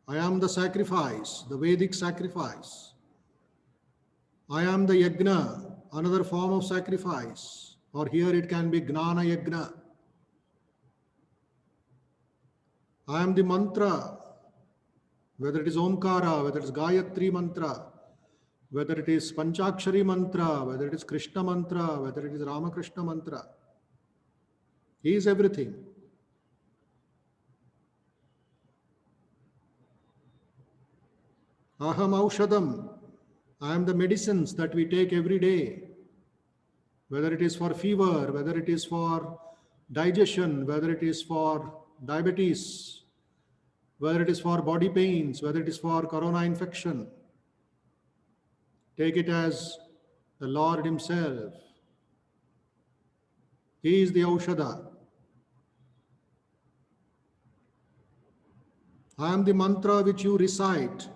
I am the sacrifice, the Vedic sacrifice. I am the yagna, another form of sacrifice. Or here it can be gnana yagna. I am the mantra, whether it is Omkara, whether it is Gayatri mantra, whether it is Panchakshari mantra, whether it is Krishna mantra, whether it is Ramakrishna mantra. He is everything. Aham aushadam. I am the medicines that we take every day, whether it is for fever, whether it is for digestion, whether it is for diabetes, whether it is for body pains, whether it is for corona infection. Take it as the Lord Himself. He is the Aushada. I am the mantra which you recite.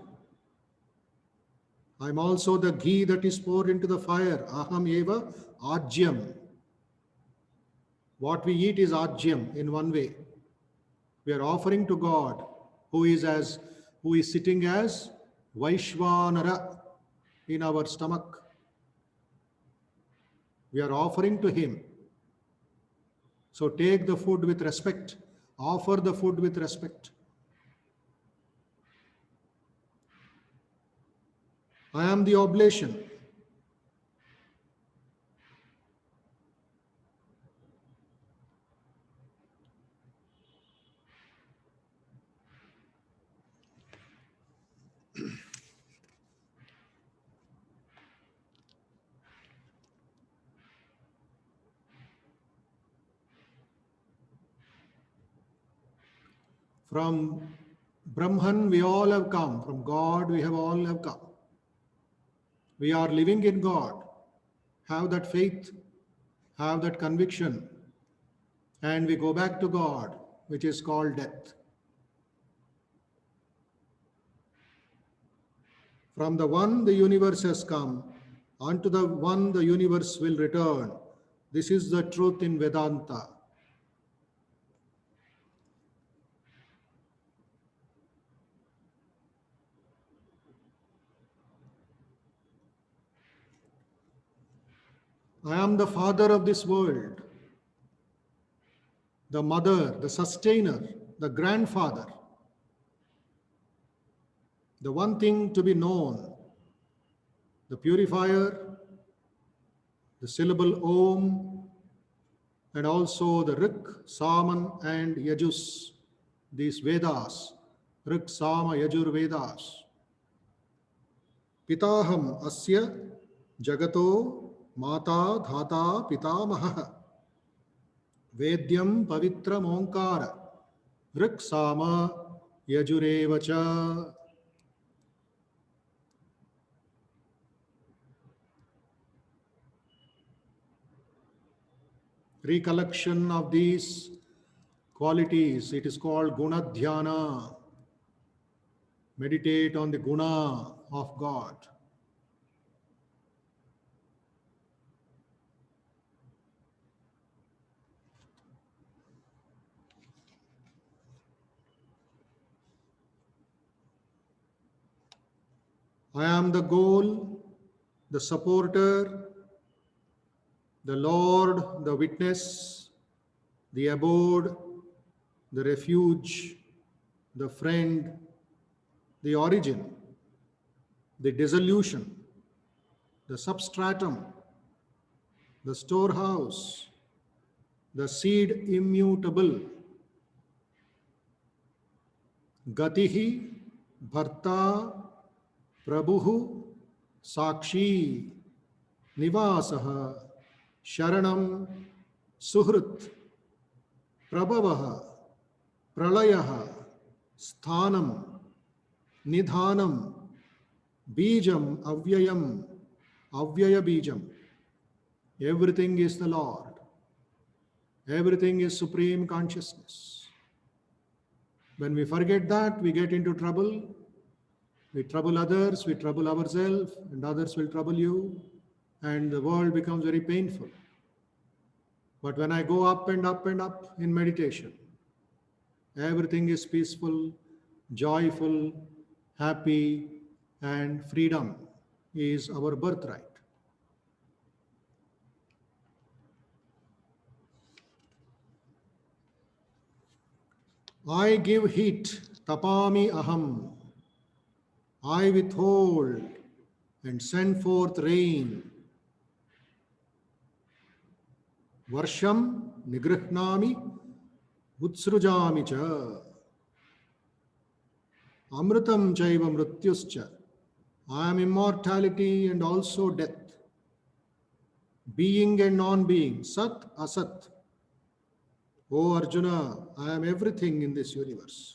I am also the ghee that is poured into the fire. Aham eva ajyam. What we eat is ajyam in one way. We are offering to God, who is sitting as Vaishvanara in our stomach. We are offering to Him. So take the food with respect. Offer the food with respect. I am the oblation. From Brahman we all have come. From God we have all have come. We are living in God. Have that faith, have that conviction, and we go back to God, which is called death. From the one the universe has come, unto the one the universe will return. This is the truth in Vedanta. I am the father of this world, the mother, the sustainer, the grandfather. The one thing to be known, the purifier, the syllable Om, and also the Rik, Saman, and Yajus, these Vedas, Rik, Sama, Yajur Vedas. Pitaham asya jagato mata dhata pitamaha Vedyam pavitram onkara Rik, Sama, Yajurevacha. Recollection of these qualities, it is called Guna Dhyana. Meditate on the Guna of God. I am the goal, the supporter, the Lord, the witness, the abode, the refuge, the friend, the origin, the dissolution, the substratum, the storehouse, the seed immutable, Gatihi, Bharta, Prabhuhu, Sakshi, Nivasaha, Sharanam, Suhrit, Prabhavaha, Pralayaha, Sthanam, Nidhanam, Bijam, Avyayam, Avyaya Bijam. Everything is the Lord. Everything is supreme consciousness. When we forget that, we get into trouble. We trouble others, we trouble ourselves, and others will trouble you, and the world becomes very painful. But when I go up and up and up in meditation, everything is peaceful, joyful, happy, and freedom is our birthright. I give heat, tapami aham. I withhold and send forth rain. Varsham nigrihnami utsrujami cha. Amritam chaiva mrityuscha. I am immortality and also death. Being and non-being. Sat, asat. O Arjuna, I am everything in this universe.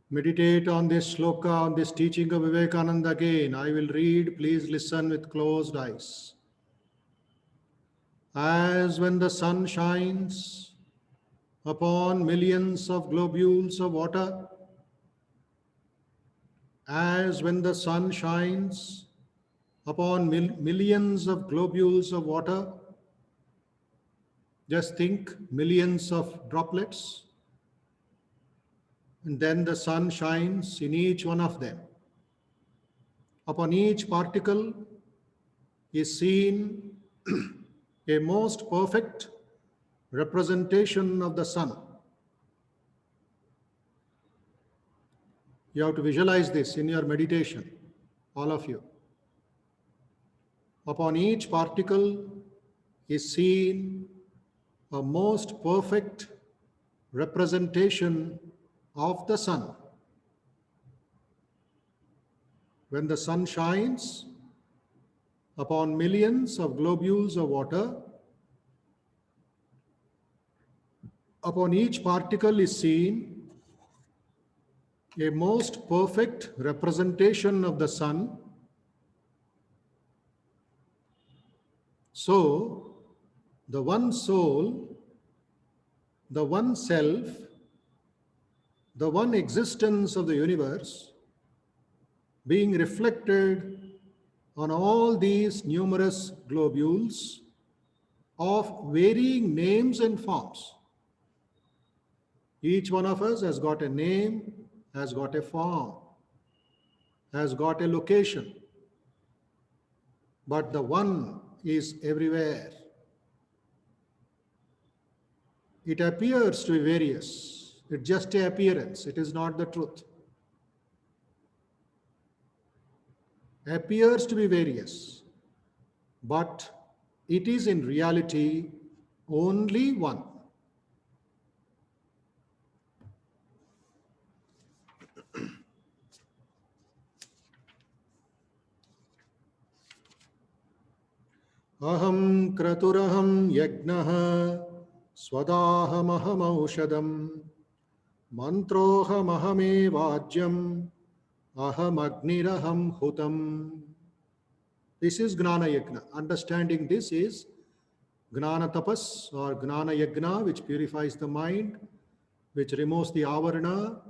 Meditate on this sloka, on this teaching of Vivekananda again. I will read, please listen with closed eyes. As when the sun shines upon millions of globules of water, as when the sun shines upon millions of globules of water, just think millions of droplets, and then the sun shines in each one of them. Upon each particle is seen a most perfect representation of the sun. You have to visualize this in your meditation, all of you. Upon each particle is seen a most perfect representation of the sun. When the sun shines upon millions of globules of water, upon each particle is seen a most perfect representation of the sun. So, the one soul, the one self, the one existence of the universe being reflected on all these numerous globules of varying names and forms. Each one of us has got a name, has got a form, has got a location, but the one is everywhere. It appears to be various. It's just an appearance, it is not the truth. Appears to be various, but it is in reality only one. Aham kraturaham yajnah swadaham mantrohamahame vajyam aham agniraham hutam. This is Gnana Yajna. Understanding this is Gnana Tapas or Gnana Yajna, which purifies the mind, which removes the avarana,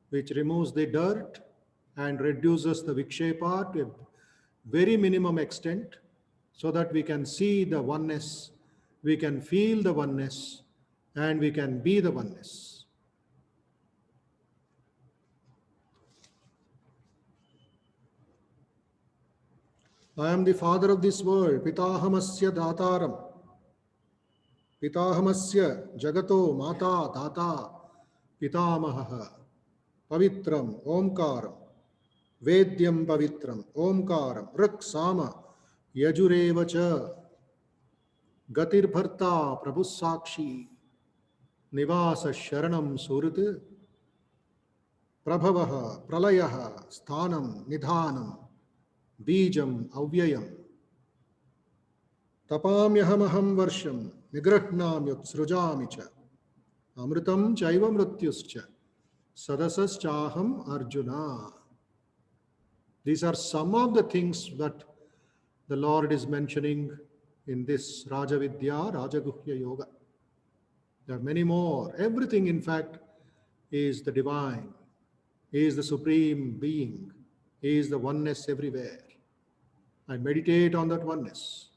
which removes the dirt and reduces the vikshepa to a very minimum extent so that we can see the oneness, we can feel the oneness, and we can be the oneness. I am the father of this world, Pitahamasya Dataram. Pitahamasya Jagato Mata Data Pitamaha Pavitram Omkaram Vedyam Pavitram Omkaram Rik Sama Yajurevacha Gatir Bharta Prabhusakshi Nivasa Sharanam Surat Prabhavaha Pralayaha Sthanam Nidhanam Bijam Avyayam Tapamyahamaham Varsham Nigrahnamyut cha Amritam Chaiva Mrityuscha Sadasaschaham Arjuna. These are some of the things that the Lord is mentioning in this Rajavidya, Rajaguhya Yoga. There are many more. Everything, in fact, is the divine, is the supreme being, is the oneness everywhere. I meditate on that oneness.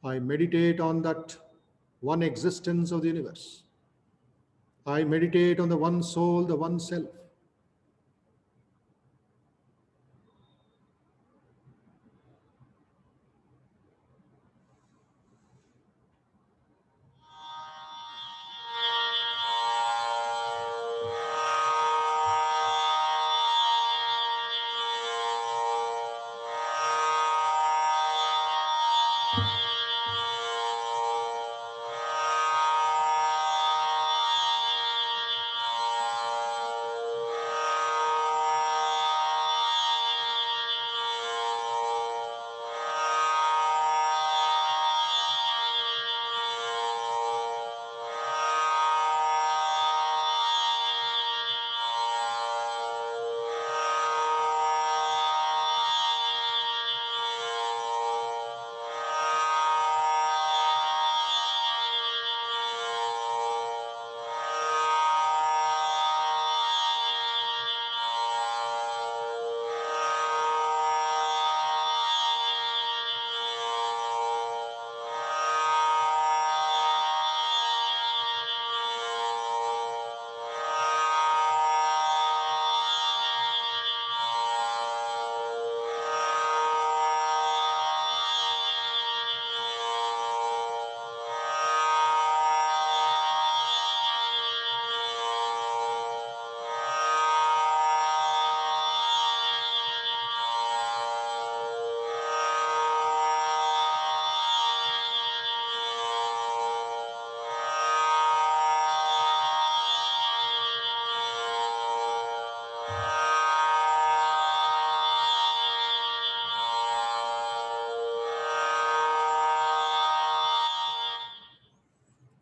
I meditate on that one existence of the universe. I meditate on the one soul, the one self.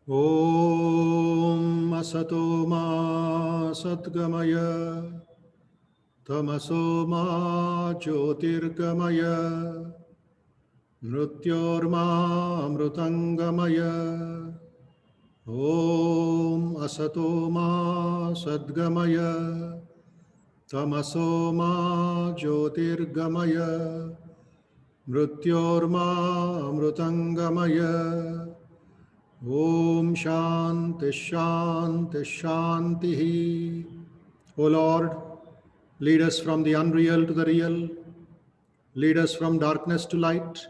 Om Asato Ma Satgamaya Tamaso Ma Jyotirgamaya Mrityorma Amrutangamaya. Om Asato Ma Sadgamaya Tamaso Ma Jyotirgamaya Mrityorma Amrutangamaya. Om Shanti Shanti Shanti. O Lord, lead us from the unreal to the real. Lead us from darkness to light.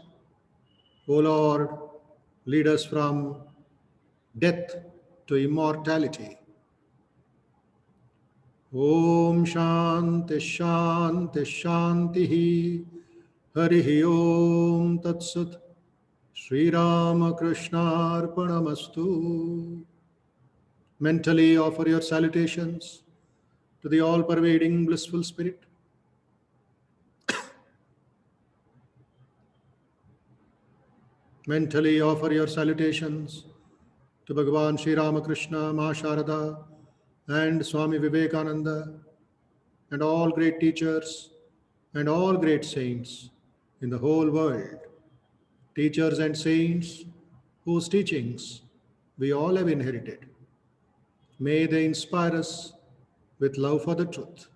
O Lord, lead us from death to immortality. Om Shanti Shanti Shanti. Hari Om Tat Sat. Sri Ramakrishna Arpanamastu. Mentally offer your salutations to the all-pervading blissful spirit. Mentally offer your salutations to Bhagavan Sri Ramakrishna, Ma Sharada, and Swami Vivekananda, and all great teachers and all great saints in the whole world. Teachers and saints whose teachings we all have inherited. May they inspire us with love for the truth.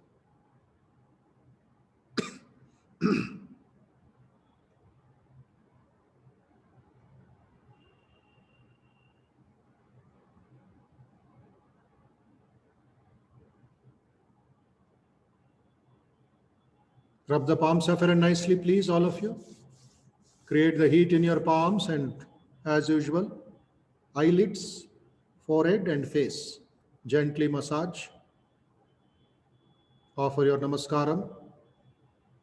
Rub the palms of your hand nicely, please, all of you. Create the heat in your palms and, as usual, eyelids, forehead, and face. Gently massage. Offer your namaskaram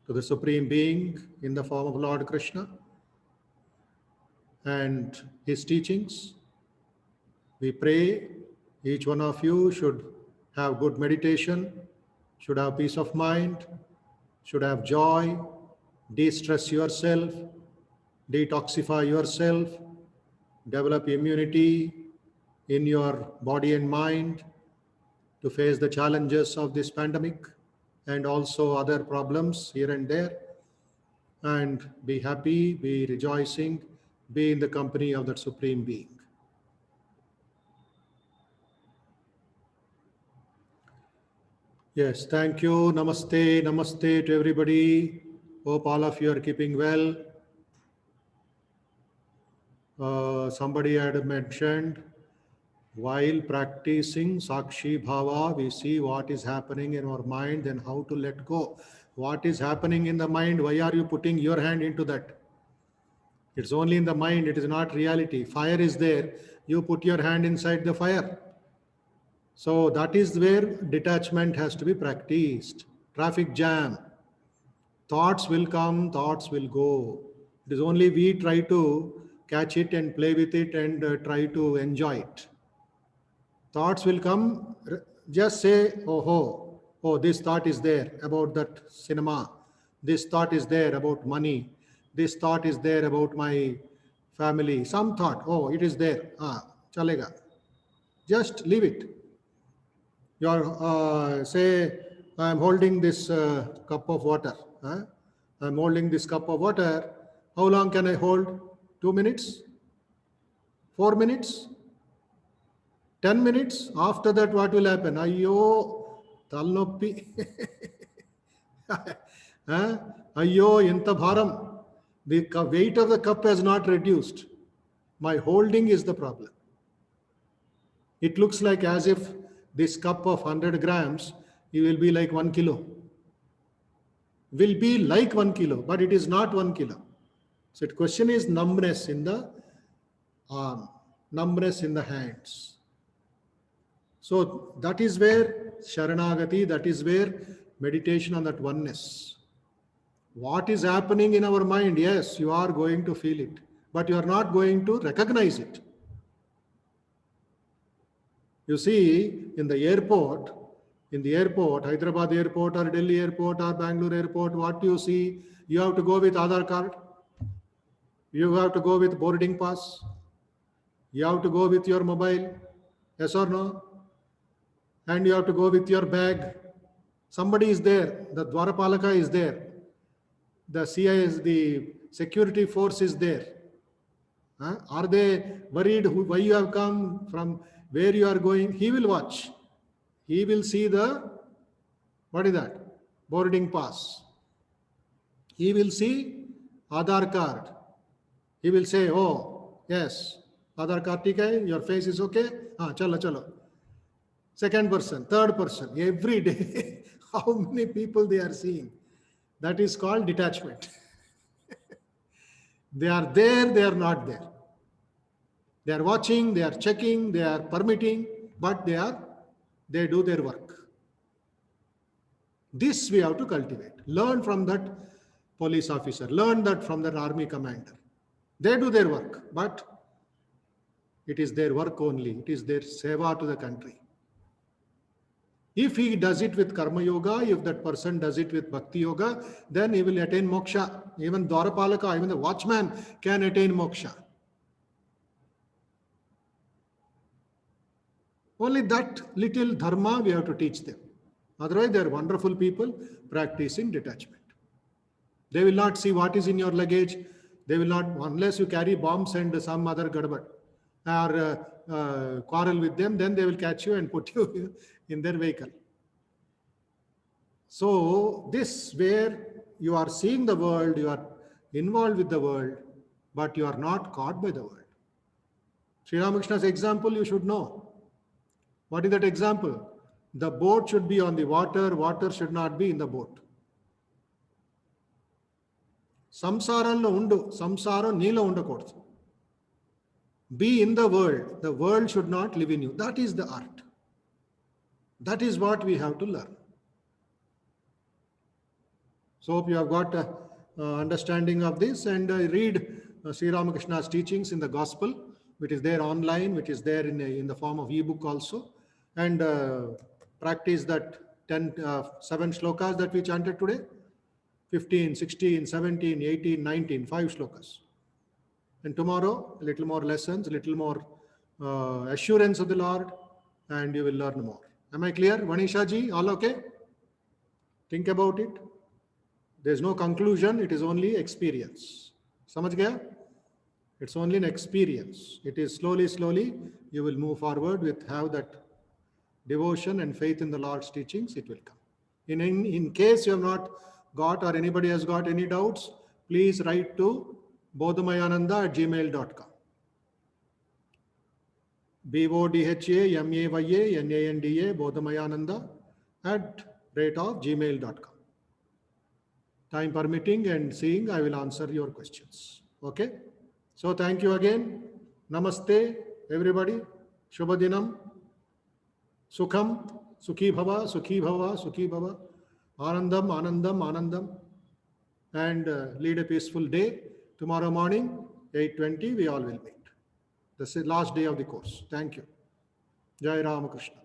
to the Supreme Being in the form of Lord Krishna and his teachings. We pray each one of you should have good meditation, should have peace of mind, should have joy, de-stress yourself, detoxify yourself, develop immunity in your body and mind to face the challenges of this pandemic and also other problems here and there, and be happy, be rejoicing, be in the company of that Supreme Being. Yes, thank you. Namaste, namaste to everybody. Hope all of you are keeping well. Somebody had mentioned, while practicing Sakshi Bhava, we see what is happening in our mind and how to let go. What is happening in the mind? Why are you putting your hand into that? It's only in the mind, it is not reality. Fire is there, you put your hand inside the fire. So that is where detachment has to be practiced. Traffic jam. Thoughts will come, thoughts will go. It is only we try to catch it and play with it and try to enjoy it. Thoughts will come, just say, oh, this thought is there about that cinema. This thought is there about money. This thought is there about my family. Some thought, oh, it is there. Chalega. Just leave it. Say, I'm holding this cup of water. I'm holding this cup of water. How long can I hold? 2 minutes? 4 minutes? 10 minutes? After that, what will happen? Ayyo, talnoppi. Ayyo, inta bharam. The weight of the cup has not reduced. My holding is the problem. It looks like as if this cup of 100 grams, it will be like 1 kilo. Will be like 1 kilo, but it is not 1 kilo. So the question is numbness in the arm, numbness in the hands. So that is where Sharanagati, that is where meditation on that oneness. What is happening in our mind? Yes, you are going to feel it, but you are not going to recognize it. You see, in the airport, Hyderabad airport or Delhi airport or Bangalore airport, what do you see? You have to go with Aadhaar card. You have to go with boarding pass. You have to go with your mobile, yes or no? And you have to go with your bag. Somebody is there, the Dwarapalaka is there, the CIS, the security force is there. Huh? Are they worried why you have come, from where you are going? He will watch. He will see the, what is that? Boarding pass. He will see Aadhaar card. He will say, oh, yes, Aadhaar card, theek hai, your face is okay? Chalo, chalo. Second person, third person, every day, how many people they are seeing? That is called detachment. They are there, they are not there. They are watching, they are checking, they are permitting, but they do their work. This we have to cultivate. Learn from that police officer, learn that from that army commander. They do their work, but it is their work only. It is their seva to the country. If he does it with karma yoga, if that person does it with bhakti yoga, then he will attain moksha. Even Dwarapalaka, even the watchman can attain moksha. Only that little dharma we have to teach them. Otherwise, they are wonderful people practicing detachment. They will not see what is in your luggage. They will not, unless you carry bombs and some other gadbad or quarrel with them, then they will catch you and put you in their vehicle. So this, where you are seeing the world, you are involved with the world, but you are not caught by the world. Sri Ramakrishna's example you should know. What is that example? The boat should be on the water, water should not be in the boat. Samsaranlo undu, samsara neelo undakodu. Be in the world should not live in you. That is the art. That is what we have to learn. So hope you have got understanding of this, and read Sri Ramakrishna's teachings in the gospel, which is there online, which is there in the form of ebook also, and practice that 7 shlokas that we chanted today, 15, 16, 17, 18, 19, 5 shlokas. And tomorrow, a little more lessons, a little more assurance of the Lord, and you will learn more. Am I clear? Vanisha ji, all okay? Think about it. There is no conclusion, it is only experience. Samajh gaya? It's only an experience. It is slowly, you will move forward with have that devotion and faith in the Lord's teachings, it will come. In case you have not got, or anybody has got any doubts, please write to bodhamayananda@gmail.com. BODHAMAYANANDA bodhamayananda@gmail.com. Time permitting and seeing, I will answer your questions. Okay? So thank you again. Namaste, everybody. Shubhadinam. Sukham. Sukhi bhava, sukhi bhava, sukhi bhava. Anandam, anandam, anandam. And lead a peaceful day. Tomorrow morning, 8:20, we all will meet. This is last day of the course. Thank you. Jai Ramakrishna.